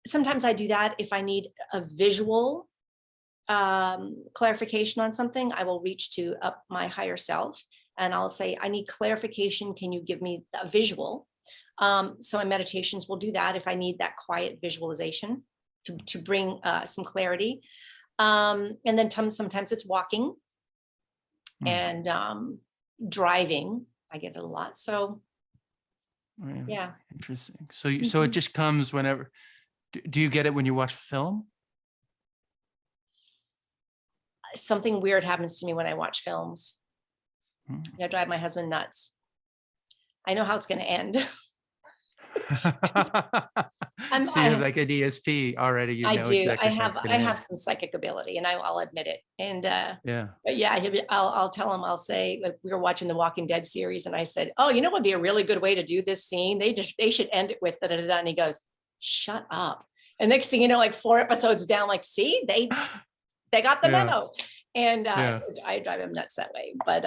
Speaker 2: sometimes I do that. If I need a visual clarification on something, I will reach to up my higher self, and I'll say, I need clarification. Can you give me a visual? So my meditations will do that if I need that quiet visualization to bring some clarity. And then sometimes it's walking and driving. I get it a lot. So
Speaker 1: Really
Speaker 2: Yeah.
Speaker 1: interesting. So it
Speaker 2: Mhm.
Speaker 1: just comes whenever. Do you get it when you watch film?
Speaker 2: Something weird happens to me when I watch films.
Speaker 1: Hmm.
Speaker 2: I drive my husband nuts. I know how it's going to end. I'm,
Speaker 1: So you have
Speaker 2: I,
Speaker 1: like an ESP already. You
Speaker 2: I
Speaker 1: know
Speaker 2: do.
Speaker 1: exactly how it's going
Speaker 2: I
Speaker 1: to
Speaker 2: have
Speaker 1: end.
Speaker 2: some psychic ability, and I'll admit it. And
Speaker 1: Yeah.
Speaker 2: but yeah, I'll tell him. I'll say, like, we were watching the Walking Dead series, and I said, "Oh, you know what would be a really good way to do this scene? They should end it with da da da." And he goes, "Shut up!" And next thing you know, like 4 episodes down, like, see, they got the
Speaker 1: Yeah.
Speaker 2: memo, and
Speaker 1: Yeah.
Speaker 2: I drive him nuts that way. But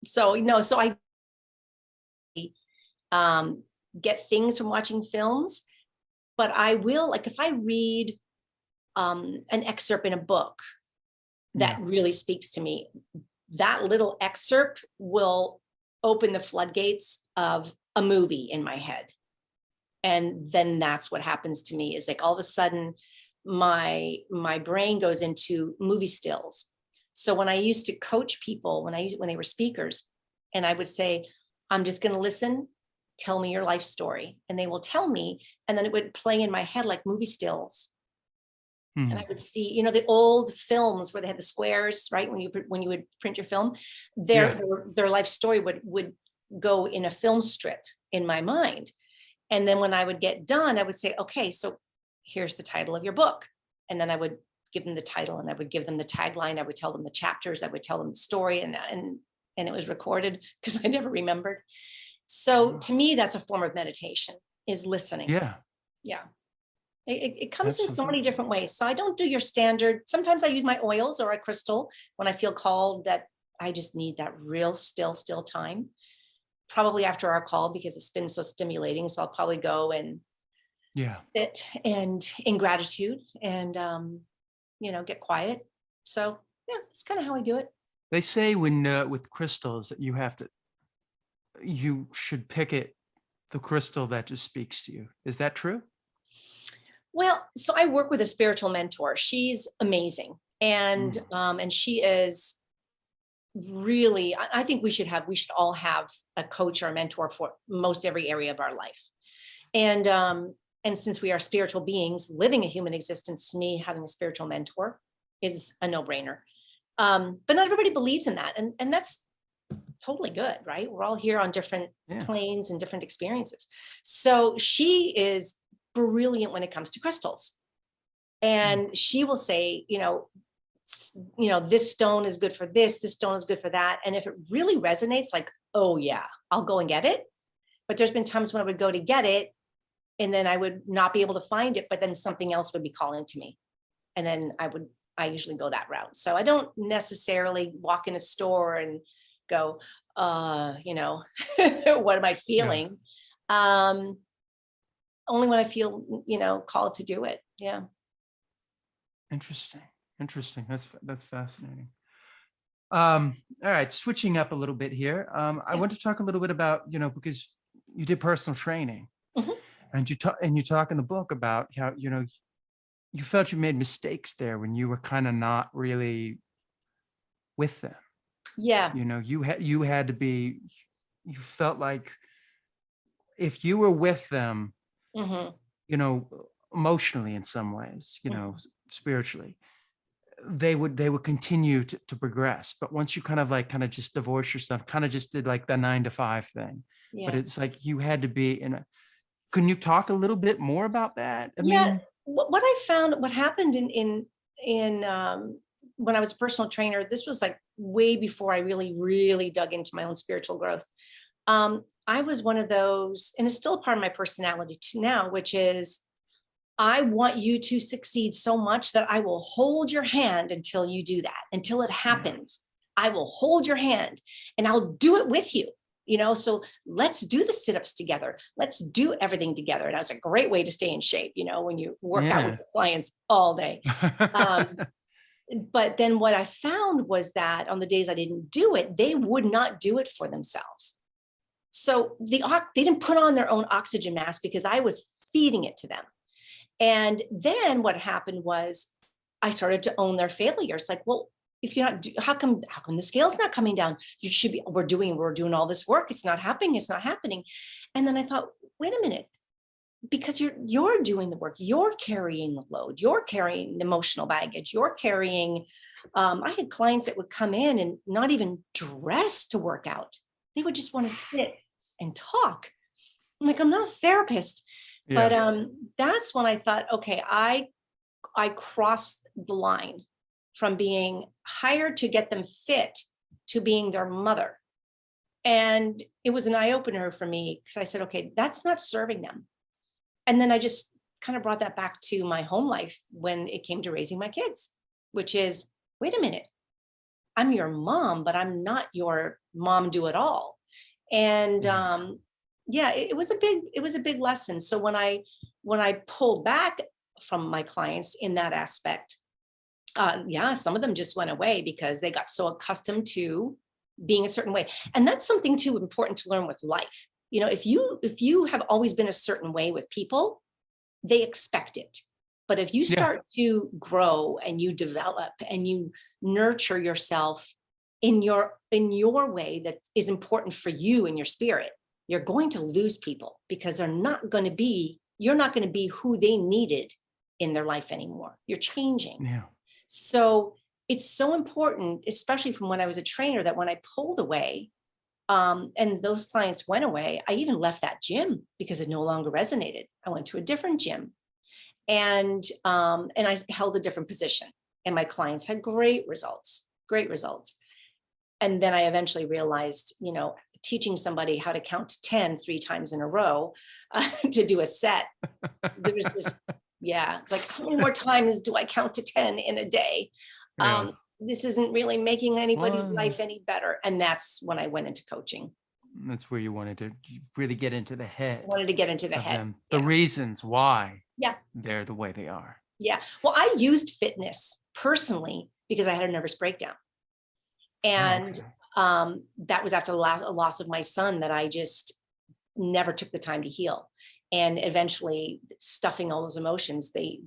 Speaker 2: so no, so I um get things from watching films, but I will, like, if I read an excerpt in a book that
Speaker 1: Yeah.
Speaker 2: really speaks to me, that little excerpt will open the floodgates of a movie in my head. And then that's what happens to me, is like all of a sudden my brain goes into movie stills. So when I used to coach people, when they were speakers, and I would say, I'm just going to listen, tell me your life story, and they will tell me, and then it would play in my head like movie stills. And I
Speaker 1: Hmm.
Speaker 2: would see, the old films where they had the squares, right? When you would print your film,
Speaker 1: Yeah.
Speaker 2: their life story would go in a film strip in my mind. And then when I would get done, I would say, okay, so here's the title of your book. And then I would give them the title, and I would give them the tagline. I would tell them the chapters. I would tell them the story, and it was recorded because I never remembered. So to me, that's a form of meditation, is listening.
Speaker 1: Yeah.
Speaker 2: Yeah. It comes in so many
Speaker 1: Absolutely.
Speaker 2: different ways. So I don't do your standard. Sometimes I use my oils or a crystal when I feel called that I just need that real still time. Probably after our call, because it's been so stimulating. So I'll probably go and
Speaker 1: Yeah.
Speaker 2: sit and in gratitude and get quiet. So yeah, it's kind of how I do it.
Speaker 1: They say when with crystals that you should pick the crystal that just speaks to you. Is that true?
Speaker 2: Well, so I work with a spiritual mentor. She's amazing, and
Speaker 1: Mm.
Speaker 2: and she is really. I think we should all have a coach or a mentor for most every area of our life. And since we are spiritual beings living a human existence, to me, having a spiritual mentor is a no-brainer. But not everybody believes in that, and that's totally good, right? We're all here on different
Speaker 1: Yeah.
Speaker 2: planes and different experiences. So she is brilliant when it comes to crystals,
Speaker 1: Mm.
Speaker 2: and she will say, this stone is good for this stone is good for that, and if it really resonates, like, oh yeah, I'll go and get it. But there's been times when I would go to get it, and then I would not be able to find it, but then something else would be calling to me. And then I usually go that route. So I don't necessarily walk in a store and go, what am I
Speaker 1: Yeah.
Speaker 2: feeling? Um, Only when I feel, called to do it. Yeah.
Speaker 1: Interesting. Interesting. That's fascinating. All right, switching up a little bit here. I
Speaker 2: Yeah.
Speaker 1: want to talk a little bit about, because you did personal training,
Speaker 2: Mhm.
Speaker 1: and you talk in the book about how, you felt you made mistakes there when you were kind of not really with them.
Speaker 2: Yeah.
Speaker 1: You had to be, you felt like if you were with them,
Speaker 2: Hmm.
Speaker 1: you know, emotionally in some ways, spiritually, they would continue to progress. But once you kind of just divorce yourself, kind of just did like the 9 to 5 thing. But
Speaker 2: Yeah.
Speaker 1: it's like you had to be in a. Can you talk a little bit more about that? I
Speaker 2: Yeah.
Speaker 1: mean,
Speaker 2: What I found, what happened in when I was a personal trainer, this was like way before I really, really dug into my own spiritual growth. I was one of those, and it's still a part of my personality too now, which is I want you to succeed so much that I will hold your hand until you do that, until it
Speaker 1: yeah,
Speaker 2: happens. I will hold your hand and I'll do it with you. So let's do the sit-ups together. Let's do everything together. And that's a great way to stay in shape, when you work out with
Speaker 1: yeah.
Speaker 2: your clients all day. Um, but then what I found was that on the days I didn't do it, they would not do it for themselves. So they didn't put on their own oxygen mask because I was feeding it to them. And then what happened was I started to own their failures. Like, well, if you're not, how come the scale's not coming down? You should be, we're doing all this work. It's not happening. It's not happening. And then I thought, wait a minute, because you're doing the work, you're carrying the load, you're carrying the emotional baggage, you're carrying, I had clients that would come in and not even dress to work out. They would just want to sit and talk. I'm like, I'm not a therapist.
Speaker 1: Yeah.
Speaker 2: But that's when I thought, okay, I crossed the line from being hired to get them fit to being their mother. And it was an eye-opener for me, because I said, okay, that's not serving them. And then I just kind of brought that back to my home life when it came to raising my kids, which is, wait a minute, I'm your mom, but I'm not your mom do it all. And yeah, it was a big lesson. So when I pulled back from my clients in that aspect, yeah, some of them just went away because they got so accustomed to being a certain way. And that's something too important to learn with life. You know, if you have always been a certain way with people, they expect it. But if you start to grow and you develop and you nurture yourself in your way that is important for you and your spirit, you're going to lose people, because you're not going to be who they needed in their life anymore. You're changing.
Speaker 1: Yeah.
Speaker 2: So it's so important, especially from when I was a trainer, that when I pulled away, and those clients went away, I even left that gym because it no longer resonated. I went to a different gym, and I held a different position, and my clients had great results. And then I eventually realized, you know, teaching somebody how to count to 10 3 times in a row to do a set, there was just, yeah, it's like, how many more times do I count to 10 in a day?
Speaker 1: Yeah.
Speaker 2: This isn't really making anybody's life any better. And that's when I went into coaching.
Speaker 1: That's where you wanted to really get into the head.
Speaker 2: I wanted to get into the head.
Speaker 1: Them, the reasons why
Speaker 2: they're
Speaker 1: the way they are.
Speaker 2: Yeah. Well, I used fitness personally because I had a nervous breakdown. And that was after a loss of my son that I just never took the time to heal. And eventually stuffing all those emotions, they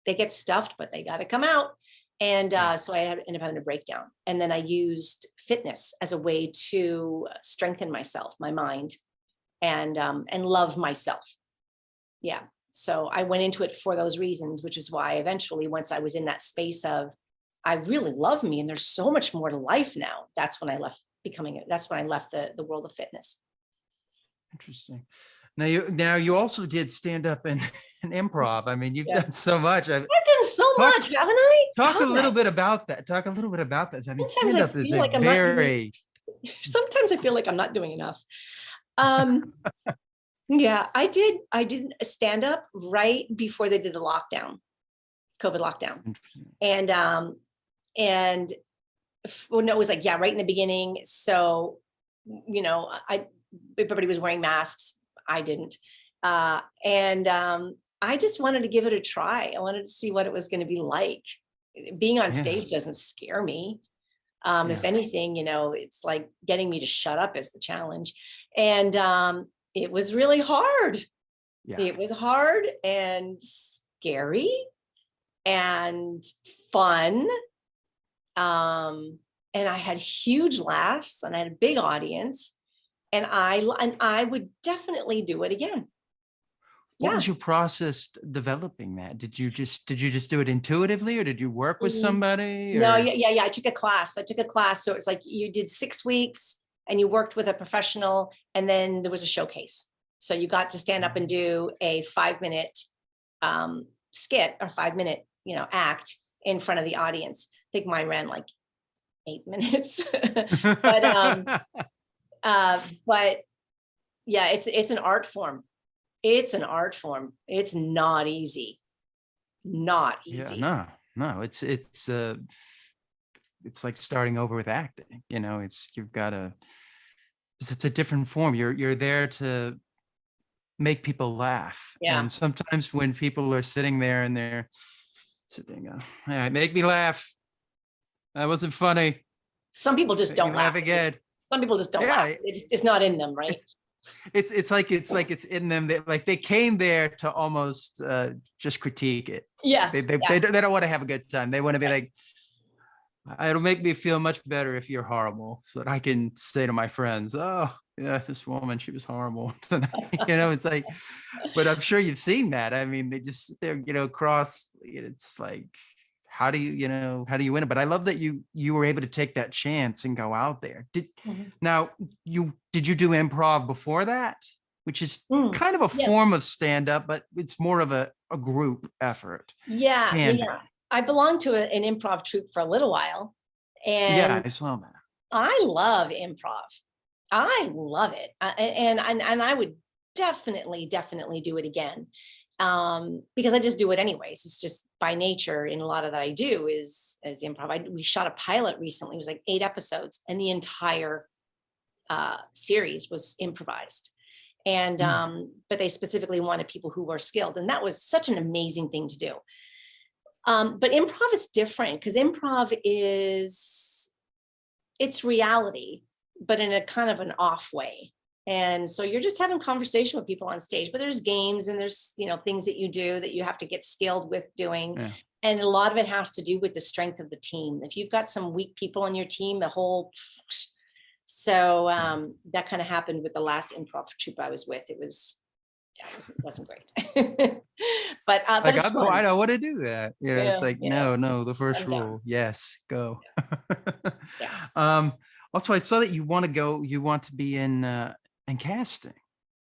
Speaker 2: get stuffed, but they got to come out. And so I ended up having a breakdown. And then I used fitness as a way to strengthen myself, my mind, and love myself. Yeah. So I went into it for those reasons, which is why eventually, once I was in that space of, I really love me and there's so much more to life now, that's when I left the world of fitness.
Speaker 1: Interesting. Now you also did stand up and improv. I mean, you've done so much. I've
Speaker 2: done so much, haven't I?
Speaker 1: Talk a little bit about that. I mean, stand up is a very.
Speaker 2: Sometimes I feel like I'm not doing enough. Yeah, I did a stand up right before they did the lockdown, COVID lockdown, and well, no, it was like, right in the beginning. So, you know, everybody was wearing masks. I didn't. And I just wanted to give it a try. I wanted to see what it was going to be like. Being on stage doesn't scare me. If anything, you know, it's like getting me to shut up is the challenge. And it was really hard. Yeah. It was hard and scary and fun. And I had huge laughs and I had a big audience. And I would definitely do it again.
Speaker 1: What was your process developing that? Did you just do it intuitively, or did you work with somebody? Or?
Speaker 2: No, yeah. I took a class. So it's like you did 6 weeks and you worked with a professional, and then there was a showcase. So you got to stand up and do a 5-minute skit or 5-minute, you know, act in front of the audience. I think mine ran like 8 minutes, but yeah, it's an art form. It's an art form. It's not easy. Not easy.
Speaker 1: Yeah, no. It's like starting over with acting. You know, it's a different form. You're there to make people laugh. Yeah. And sometimes when people are sitting there and they're sitting, all right, make me laugh. That wasn't funny.
Speaker 2: Some people just don't laugh
Speaker 1: again.
Speaker 2: Some people just don't laugh. It's not in them, right?
Speaker 1: It's like it's in them. They came there to almost just critique it.
Speaker 2: Yes.
Speaker 1: They don't want to have a good time. They want to be like, It'll make me feel much better if you're horrible, so that I can say to my friends, "Oh, yeah, this woman, she was horrible tonight." It's like, but I'm sure you've seen that. I mean, they just sit there, cross. It's like, how do you win it? But I love that you were able to take that chance and go out there.
Speaker 2: Mhm.
Speaker 1: Now did you do improv before that, which is
Speaker 2: Mm.
Speaker 1: kind of a
Speaker 2: Yes.
Speaker 1: form of stand up, but it's more of a group effort.
Speaker 2: Yeah, yeah,
Speaker 1: Can
Speaker 2: yeah.
Speaker 1: be.
Speaker 2: I belonged to an improv troupe for a little while,
Speaker 1: Yeah,
Speaker 2: and
Speaker 1: I saw that.
Speaker 2: I love improv. I love it, and I would definitely do it again, because I just do it anyways. It's just by nature. In a lot of that I do is improv. We shot a pilot recently. It was like 8 episodes, and the entire series was improvised. And
Speaker 1: Mm.
Speaker 2: but they specifically wanted people who were skilled, and that was such an amazing thing to do. But improv is different because improv it's reality, but in a kind of an off way. And so you're just having conversation with people on stage, but there's games and there's, things that you do that you have to get skilled with doing.
Speaker 1: Yeah.
Speaker 2: And a lot of it has to do with the strength of the team. If you've got some weak people on your team, so that kind of happened with the last improv troupe I was with. It wasn't great. But
Speaker 1: Like,
Speaker 2: it's
Speaker 1: I
Speaker 2: fun.
Speaker 1: know what to do that. It's
Speaker 2: Yeah,
Speaker 1: like,
Speaker 2: yeah,
Speaker 1: no, the first
Speaker 2: I'm down.
Speaker 1: rule. Yes, go.
Speaker 2: Yeah.
Speaker 1: Um, Also, I saw that you want to be in casting.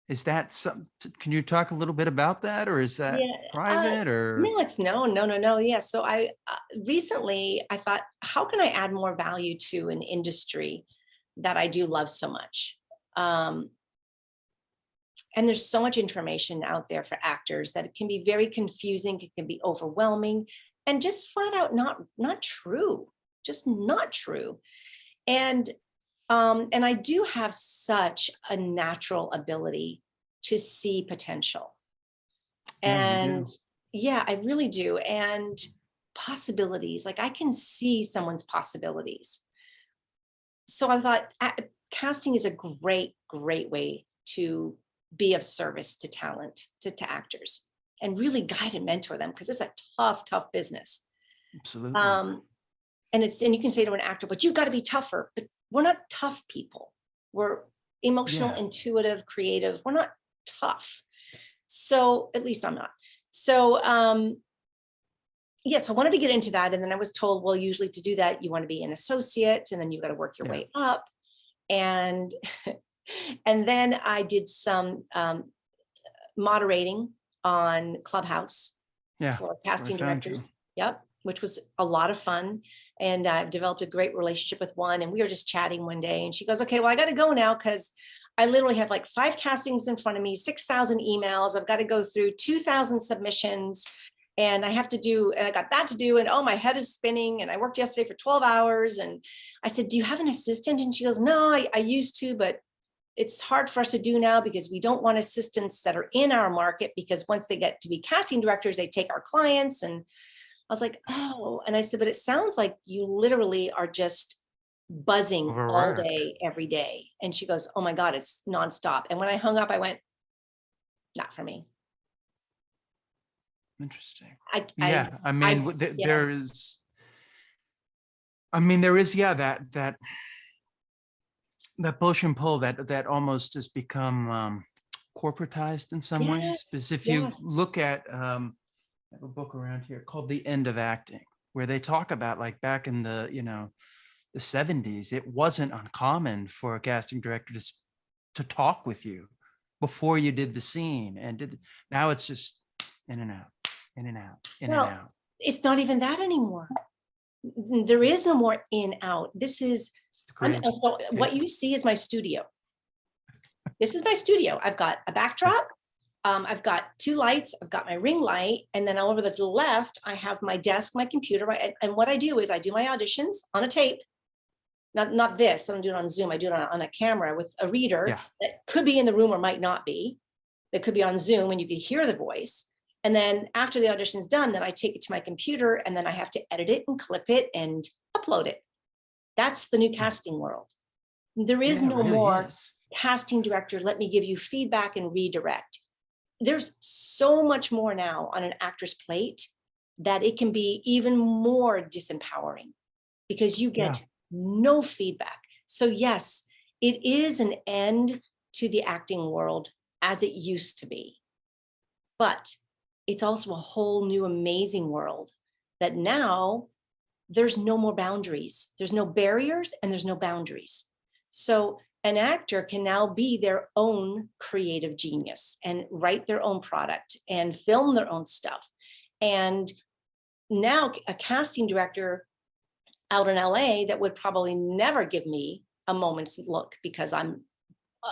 Speaker 1: Is that something, can you talk a little bit about that, or is that
Speaker 2: Yeah.
Speaker 1: private, or?
Speaker 2: No, it's no. Yeah. So I recently I thought, how can I add more value to an industry that I do love so much? Um, and there's so much information out there for actors that it can be very confusing. It can be overwhelming, and just flat out not true. Just not true. And I do have such a natural ability to see potential.
Speaker 1: Yeah, you do.
Speaker 2: And yeah, I really do. And possibilities, like I can see someone's possibilities. So I thought casting is a great way to be of service to talent, to actors, and really guide and mentor them because it's a tough business.
Speaker 1: Absolutely.
Speaker 2: Um, and you can say to an actor, but you've got to be tougher. But we're not tough people. We're emotional,
Speaker 1: Yeah.
Speaker 2: intuitive, creative. We're not tough. So at least I'm not. So yes, I wanted to get into that. And then I was told, well, usually to do that, you want to be an associate and then you've got to work your
Speaker 1: Yeah.
Speaker 2: way up. And and then I did some moderating on Clubhouse
Speaker 1: Yeah.
Speaker 2: for
Speaker 1: That's where I
Speaker 2: casting
Speaker 1: found you.
Speaker 2: directors. Yep, which was a lot of fun. And I've developed a great relationship with one. And we were just chatting one day, and she goes, "Okay, well, I got to go now because I literally have like 5 castings in front of me, 6,000 emails. I've got to go through 2,000 submissions, and I have to do, and I got that to do. And oh, my head is spinning. And I worked yesterday for 12 hours." And I said, "Do you have an assistant?" And she goes, "No, I used to, but it's hard for us to do now because we don't want assistants that are in our market, because once they get to be casting directors, they take our clients." And I was like, "Oh," and I said, "But it sounds like you literally are just buzzing all
Speaker 1: Overworked.
Speaker 2: day, every day." And she goes, "Oh my God, it's nonstop." And when I hung up, I went, "Not for me."
Speaker 1: Interesting.
Speaker 2: I, I,
Speaker 1: Yeah. I mean,
Speaker 2: yeah,
Speaker 1: there is, yeah, that push and pull that almost has become corporatized in some ways.
Speaker 2: yes,
Speaker 1: Because if
Speaker 2: yeah,
Speaker 1: you look at I have a book around here called The End of Acting, where they talk about, like, back in the 70s, it wasn't uncommon for a casting director to talk with you before you did the scene, and now it's just in and out, in and out, in and
Speaker 2: well,
Speaker 1: out.
Speaker 2: it's not even that anymore. There is no more in out. This is,
Speaker 1: It's the great
Speaker 2: so what
Speaker 1: tape.
Speaker 2: you see is my studio. This is my studio. I've got a backdrop. I've got 2 lights. I've got my ring light. And then all over the left, I have my desk, my computer. And what I do is I do my auditions on a tape. Not this, I don't do it on Zoom. I do it on a camera with a reader
Speaker 1: Yeah.
Speaker 2: that could be in the room or might not be. That could be on Zoom and you could hear the voice. And then after the audition's done, then I take it to my computer and then I have to edit it and clip it and upload it. That's the new casting world. There is
Speaker 1: Yeah, it
Speaker 2: no
Speaker 1: really
Speaker 2: more
Speaker 1: is.
Speaker 2: casting director, let me give you feedback and redirect. There's so much more now on an actor's plate that it can be even more disempowering. because you
Speaker 1: Yeah.
Speaker 2: get no feedback. So yes, it is an end to the acting world as it used to be. But it's also a whole new amazing world that now there's no more boundaries. There's no barriers and there's no boundaries. So an actor can now be their own creative genius and write their own product and film their own stuff. And now a casting director out in LA that would probably never give me a moment's look because I'm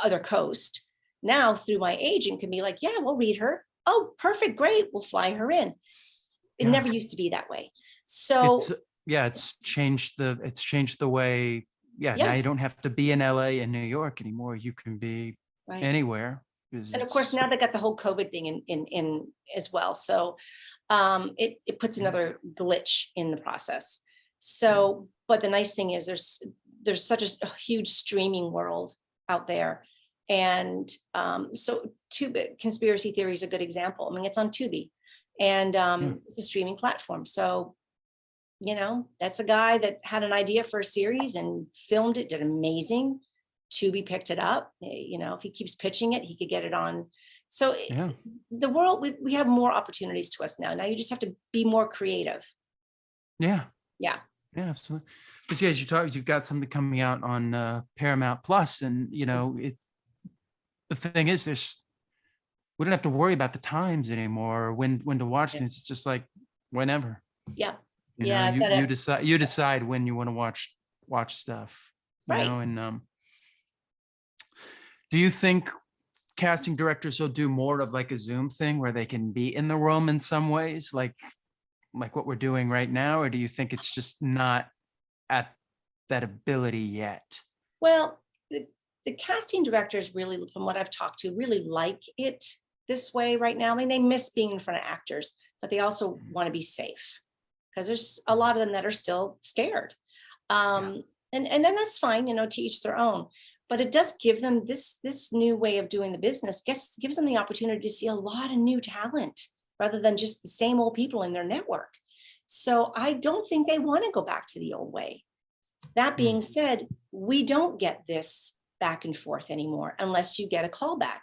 Speaker 2: other coast, now through my agent can be like, yeah, we'll read her. Oh, perfect, great, we'll fly her in. It
Speaker 1: Yeah.
Speaker 2: never used to be that way. So
Speaker 1: It's changed the way. Yeah, now
Speaker 2: yeah,
Speaker 1: you don't have to be in LA and New York anymore. You can be
Speaker 2: right.
Speaker 1: anywhere.
Speaker 2: And of course, now they got the whole COVID thing in as well. So it puts another glitch in the process. So, but the nice thing is there's such a huge streaming world out there. And so Tubi, conspiracy theory is a good example. I mean, it's on Tubi and it's a streaming platform. So, you know, that's a guy that had an idea for a series and filmed it, did amazing. Tubi picked it up. You know, if he keeps pitching it, he could get it on. So
Speaker 1: Yeah.
Speaker 2: the world, we have more opportunities to us now. Now you just have to be more creative.
Speaker 1: Yeah.
Speaker 2: Yeah.
Speaker 1: Yeah, absolutely. Because yeah, as you talk, you've got something coming out on Paramount Plus, and you know, the thing is, we don't have to worry about the times anymore, or when to watch things. It's just like whenever.
Speaker 2: Yeah.
Speaker 1: You
Speaker 2: Yeah.
Speaker 1: know, you decide when you want to watch stuff. You
Speaker 2: Right.
Speaker 1: know, and do you think casting directors will do more of like a Zoom thing where they can be in the room in some ways, like what we're doing right now, or do you think it's just not at that ability yet?
Speaker 2: Well, the casting directors really, from what I've talked to, really like it this way right now. I mean, they miss being in front of actors, but they also want to be safe because there's a lot of them that are still scared. And then that's fine, you know, to each their own. But it does give them this new way of doing the business, gives them the opportunity to see a lot of new talent rather than just the same old people in their network. So I don't think they want to go back to the old way. That being said, we don't get this back and forth anymore unless you get a callback.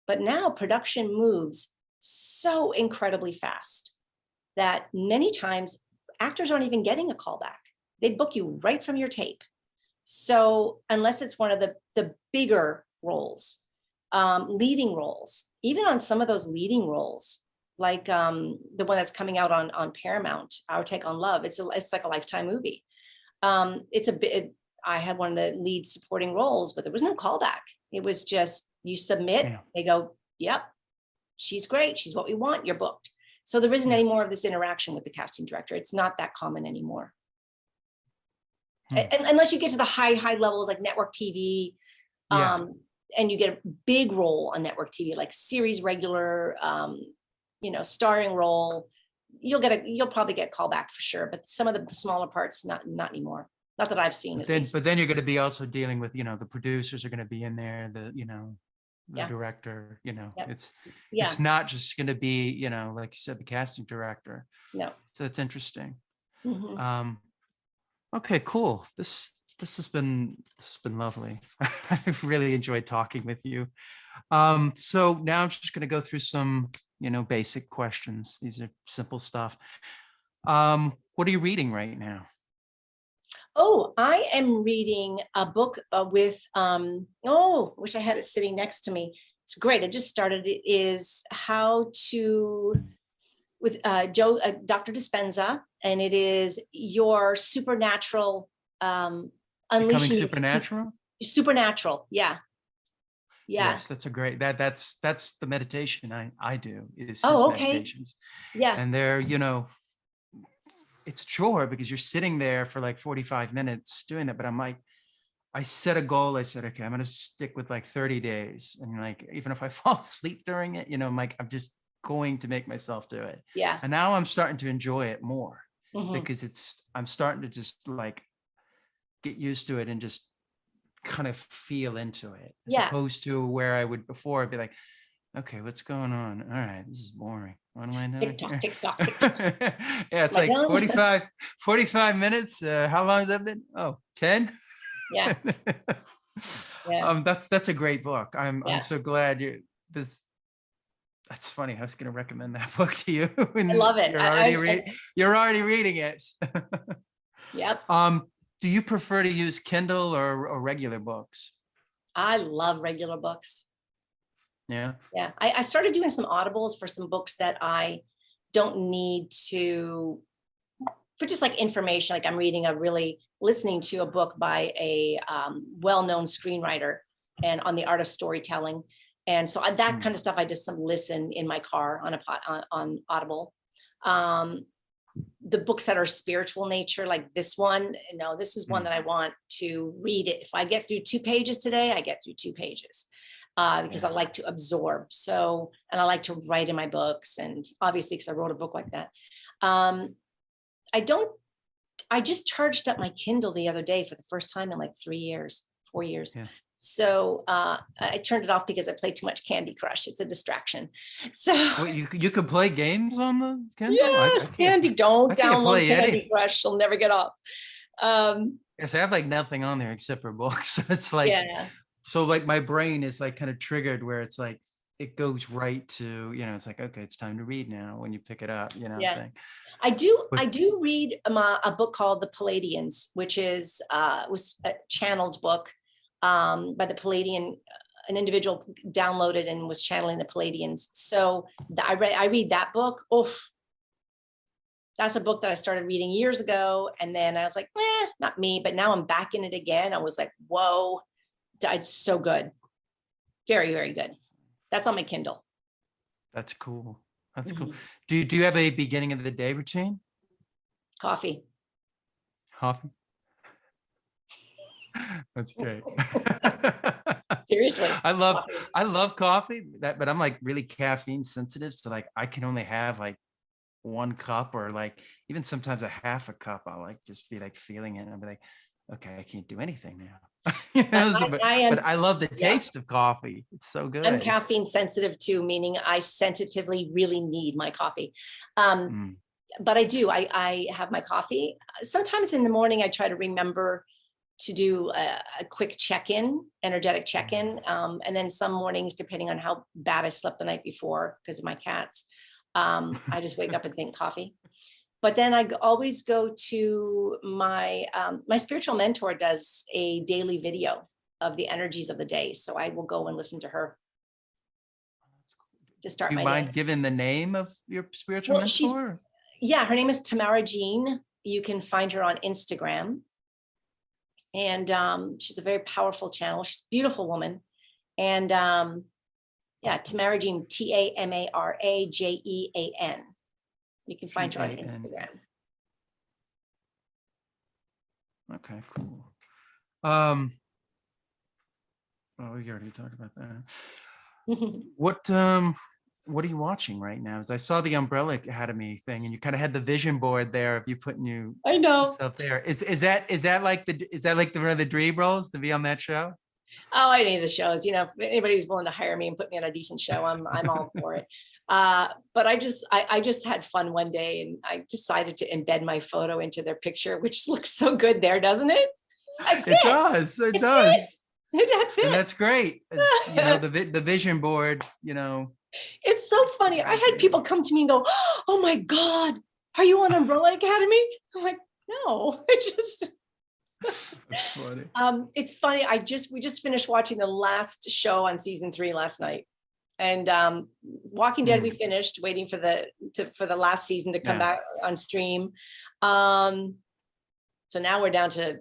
Speaker 2: But now production moves so incredibly fast that many times actors aren't even getting a callback. They book you right from your tape. So unless it's one of the bigger roles, leading roles, even on some of those leading roles, like the one that's coming out on Paramount, Our Take on Love, it's like a Lifetime movie. It's a bit, I had one of the lead supporting roles, but there was no callback. It was just, you submit, they go, yep, she's great. She's what we want. You're booked. So there isn't any more of this interaction with the casting director. It's not that common anymore. And unless you get to the high levels like network TV, and you get a big role on network TV, like series regular, you know, starring role, you'll probably get callback for sure. But some of the smaller parts, not anymore. Not that I've seen.
Speaker 1: But then you're going to be also dealing with, you know, the producers are going to be in there, the director, you know, it's not just going to be, you know, like you said, the casting director.
Speaker 2: No.
Speaker 1: So it's interesting. Okay, cool. This has been lovely. I've really enjoyed talking with you. So now I'm just going to go through some, you know, basic questions. These are simple stuff. What are you reading right now?
Speaker 2: Oh, I am reading a book with, wish I had it sitting next to me. It's great. I just started. It is How to, with Dr. Dispenza, and it is your supernatural,
Speaker 1: Becoming
Speaker 2: unleashing
Speaker 1: supernatural?
Speaker 2: Supernatural. Yeah. Yeah.
Speaker 1: Yes, that's a great, that's the meditation I do, is his
Speaker 2: okay.
Speaker 1: meditations.
Speaker 2: Yeah.
Speaker 1: And they're, you know, it's a chore because you're sitting there for like 45 minutes doing that. But I'm like, I set a goal. I said, okay, I'm going to stick with like 30 days. And like, even if I fall asleep during it, you know, I'm like, I'm just going to make myself do it.
Speaker 2: Yeah.
Speaker 1: And now I'm starting to enjoy it more because I'm starting to just like get used to it and just kind of feel into it, as opposed to where I would before I'd be like, Okay, what's going on? All right, this is boring. What am I doing
Speaker 2: Tick tock,
Speaker 1: here?
Speaker 2: tick tock, tick tock.
Speaker 1: Yeah, it's
Speaker 2: Am I
Speaker 1: like
Speaker 2: done?
Speaker 1: 45 minutes. How long has that been? Oh, 10?
Speaker 2: Yeah, yeah,
Speaker 1: That's a great book. I'm
Speaker 2: yeah.
Speaker 1: so glad you this that's funny. I was gonna recommend that book to you
Speaker 2: I
Speaker 1: and
Speaker 2: love it.
Speaker 1: you're already reading it.
Speaker 2: Yep.
Speaker 1: Um, do you prefer to use Kindle or regular books?
Speaker 2: I love regular books.
Speaker 1: Yeah.
Speaker 2: Yeah. I started doing some audibles for some books that I don't need to, for just like information. Like I'm listening to a book by a well-known screenwriter and on the art of storytelling. And so that kind of stuff, I just listen in my car on Audible. The books that are spiritual nature, like this one, no, this is one that I want to read it. If I get through 2 pages today, I get through 2 pages because I like to absorb. So, and I like to write in my books, and obviously because I wrote a book like that. I just charged up my Kindle the other day for the first time in like 4 years.
Speaker 1: Yeah.
Speaker 2: So I turned it off because I play too much Candy Crush. It's a distraction. So
Speaker 1: Wait, you could play games on the Kindle?
Speaker 2: yes, Candy, don't
Speaker 1: I can't
Speaker 2: download
Speaker 1: play
Speaker 2: Candy
Speaker 1: anything.
Speaker 2: Crush. She'll never get off.
Speaker 1: Yes, I have like nothing on there except for books. It's like,
Speaker 2: Yeah,
Speaker 1: so like my brain is like kind of triggered where it's like, it goes right to, it's like, okay, it's time to read now when you pick it up,
Speaker 2: yeah.
Speaker 1: thing.
Speaker 2: I
Speaker 1: But
Speaker 2: do read a book called The Palladians, which was a channeled book by the Palladian. An individual downloaded and was channeling the Palladians. So I read that book. Oh, that's a book that I started reading years ago. And then I was like, not me, but now I'm back in it again. I was like, whoa, it's so good. Very, very good. That's on my Kindle.
Speaker 1: that's cool. That's cool.
Speaker 2: Mhm.
Speaker 1: Do you have a beginning of the day routine?
Speaker 2: Coffee.
Speaker 1: Coffee? That's great.
Speaker 2: Seriously.
Speaker 1: I love
Speaker 2: Coffee.
Speaker 1: I love coffee, but I'm like really caffeine sensitive. So like I can only have like 1 cup or like even sometimes a half a cup. I'll like just be like feeling it and I'll be like, okay, I can't do anything now.
Speaker 2: I am,
Speaker 1: But I love the
Speaker 2: yeah,
Speaker 1: taste of coffee. It's so
Speaker 2: I'm
Speaker 1: good.
Speaker 2: caffeine sensitive too, meaning I sensitively really need my coffee. Um,
Speaker 1: Mm.
Speaker 2: but I have my coffee. Sometimes in the morning, I try to remember to do a quick check-in, energetic check-in. And then some mornings, depending on how bad I slept the night before because of my cats, I just wake up and think coffee. But then always go to my spiritual mentor does a daily video of the energies of the day. So I will go and listen to her to start
Speaker 1: Do you
Speaker 2: my day.
Speaker 1: mind giving the name of your spiritual
Speaker 2: Well,
Speaker 1: mentor?
Speaker 2: her name is Tamara Jean. You can find her on Instagram. And she's a very powerful channel. She's a beautiful woman. And Tamara Jean, TAMARAJEAN. You can find her on
Speaker 1: Jean.
Speaker 2: Instagram.
Speaker 1: Okay, cool. Oh, we already talked about that. What are you watching right now? As I saw the Umbrella Academy thing, and you kind of had the vision board there of you putting
Speaker 2: I know.
Speaker 1: yourself there. Is that like one of the dream roles to be on that show?
Speaker 2: Oh, any of the shows, if anybody's willing to hire me and put me on a decent show, I'm all for it. But I just had fun one day and I decided to embed my photo into their picture, which looks so good there, doesn't it?
Speaker 1: It does. It does. And that's great. The vision board,
Speaker 2: It's so funny. I had people come to me and go, "Oh my God, are you on Umbrella Academy?" I'm like, "No,
Speaker 1: That's funny.
Speaker 2: It's funny. We just finished watching the last show on season 3 last night, and Walking Dead we finished, waiting for the last season to come back on stream. So now we're down to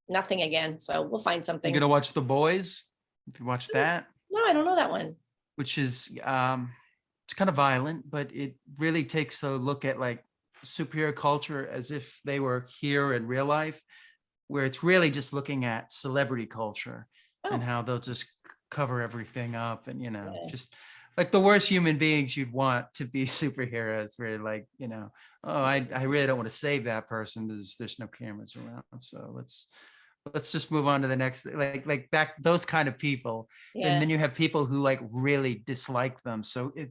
Speaker 2: nothing again. So we'll find something.
Speaker 1: You're gonna watch The Boys? If you watch that,
Speaker 2: No, I don't know that one.
Speaker 1: which is it's kind of violent, but it really takes a look at like superhero culture as if they were here in real life, where it's really just looking at celebrity culture and how they'll just cover everything up and just like the worst human beings you'd want to be superheroes, where like oh, I really don't want to save that person because there's no cameras around, so let's let's just move on to the next, like back those kind of people. And
Speaker 2: Yeah.
Speaker 1: then you have people who like really dislike them. So
Speaker 2: The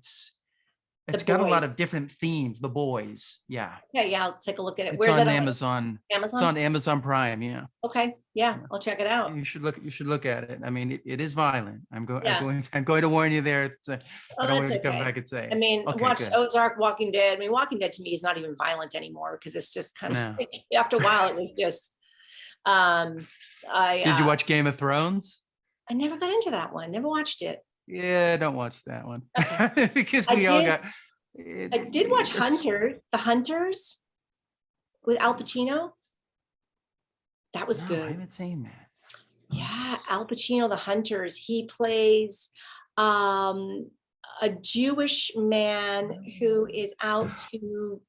Speaker 1: it's got a
Speaker 2: boy.
Speaker 1: lot of different themes. The Boys. Yeah.
Speaker 2: Yeah, yeah, I'll take a look at it.
Speaker 1: It's
Speaker 2: Where's that
Speaker 1: on
Speaker 2: on?
Speaker 1: Amazon. It's
Speaker 2: Amazon?
Speaker 1: on Amazon Prime. Yeah.
Speaker 2: Okay, yeah,
Speaker 1: Yeah.
Speaker 2: I'll check it out.
Speaker 1: You should look at it. I mean, it is violent.
Speaker 2: Yeah.
Speaker 1: I'm going to warn you there. I
Speaker 2: Oh,
Speaker 1: don't want
Speaker 2: that's
Speaker 1: you to come
Speaker 2: okay.
Speaker 1: back and say,
Speaker 2: I mean,
Speaker 1: okay,
Speaker 2: watched
Speaker 1: good.
Speaker 2: Ozark, Walking Dead. I mean, Walking Dead to me is not even violent anymore because it's just kind of
Speaker 1: No.
Speaker 2: after a while it was just um
Speaker 1: Did you
Speaker 2: I
Speaker 1: watch Game of Thrones?
Speaker 2: I never got into that one. Never watched it.
Speaker 1: Yeah, don't watch that one.
Speaker 2: Okay.
Speaker 1: Because
Speaker 2: I
Speaker 1: we all
Speaker 2: did
Speaker 1: got
Speaker 2: I did watch
Speaker 1: it's-
Speaker 2: The Hunters with Al Pacino. That was
Speaker 1: No, I
Speaker 2: good.
Speaker 1: haven't seen that.
Speaker 2: Yeah, Al Pacino, The Hunters. He plays a Jewish man who is out to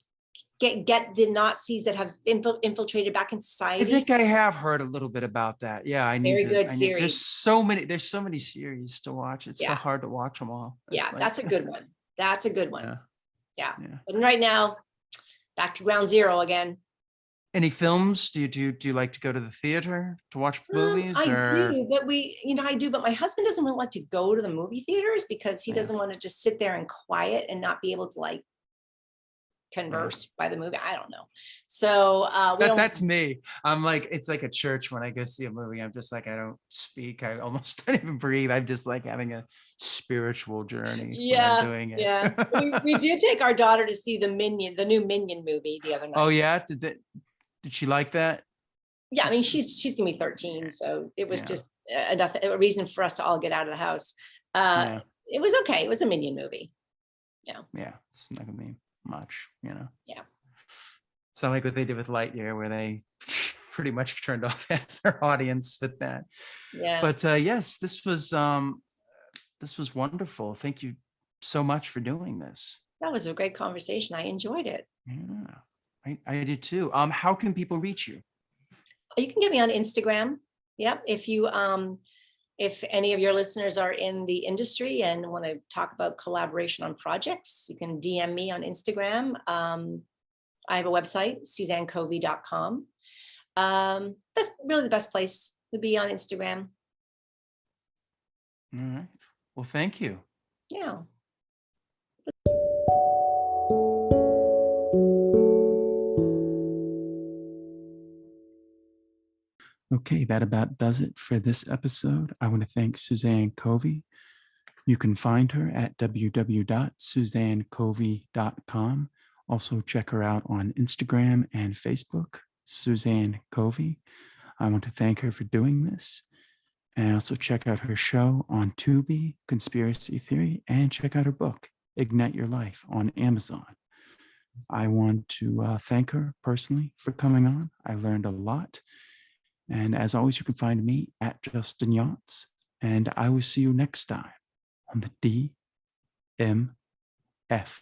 Speaker 2: get the Nazis that have infiltrated back in
Speaker 1: I
Speaker 2: society.
Speaker 1: think I have heard a little bit about that. Yeah, I need
Speaker 2: Very
Speaker 1: to.
Speaker 2: good
Speaker 1: I need.
Speaker 2: series.
Speaker 1: There's so many series to watch. It's so
Speaker 2: Yeah.
Speaker 1: hard to watch them all. It's
Speaker 2: Yeah,
Speaker 1: like-
Speaker 2: that's a good one. That's a good one.
Speaker 1: Yeah.
Speaker 2: Yeah.
Speaker 1: Yeah.
Speaker 2: And right now, back to ground zero again.
Speaker 1: Any films? Do you like to go to the theater to watch movies? Or
Speaker 2: I do, but my husband doesn't really like to go to the movie theaters because he
Speaker 1: Yeah.
Speaker 2: doesn't want to just sit there and quiet and not be able to like converse by the movie. I don't know. So
Speaker 1: that's me. I'm like, it's like a church when I go see a movie. I'm just like, I don't speak. I almost don't even breathe. I'm just like having a spiritual journey.
Speaker 2: Yeah,
Speaker 1: when I'm doing it.
Speaker 2: yeah. We did take our daughter to see the new Minion movie the other night.
Speaker 1: Oh yeah, did she like that?
Speaker 2: Yeah, I mean she's gonna be 13, so it was
Speaker 1: Yeah.
Speaker 2: just a reason for us to all get out of the house.
Speaker 1: Yeah.
Speaker 2: It was okay. It was a Minion movie.
Speaker 1: Yeah, it's not gonna be much,
Speaker 2: Yeah.
Speaker 1: Sound like what they did with Lightyear, where they pretty much turned off half their audience with that.
Speaker 2: Yeah.
Speaker 1: But yes, this was wonderful. Thank you so much for doing this.
Speaker 2: That was a great conversation. I enjoyed it.
Speaker 1: Yeah, I did too. How can people reach you?
Speaker 2: You can get me on Instagram. Yep. If any of your listeners are in the industry and want to talk about collaboration on projects, you can DM me on Instagram. I have a website, SuzanneKovi.com. That's really the best place to be on Instagram.
Speaker 1: All right. Well, thank you.
Speaker 2: Yeah.
Speaker 1: Okay, that about does it for this episode. I want to thank Suzanne Kovi. You can find her at www.suzannekovi.com. Also, check her out on Instagram and Facebook, Suzanne Kovi. I want to thank her for doing this. And also check out her show on Tubi, Conspiracy Theory, and check out her book, Ignite Your Life, on Amazon. I want to thank her personally for coming on. I learned a lot. And as always, you can find me at Justin Yachts. And I will see you next time on the DMF.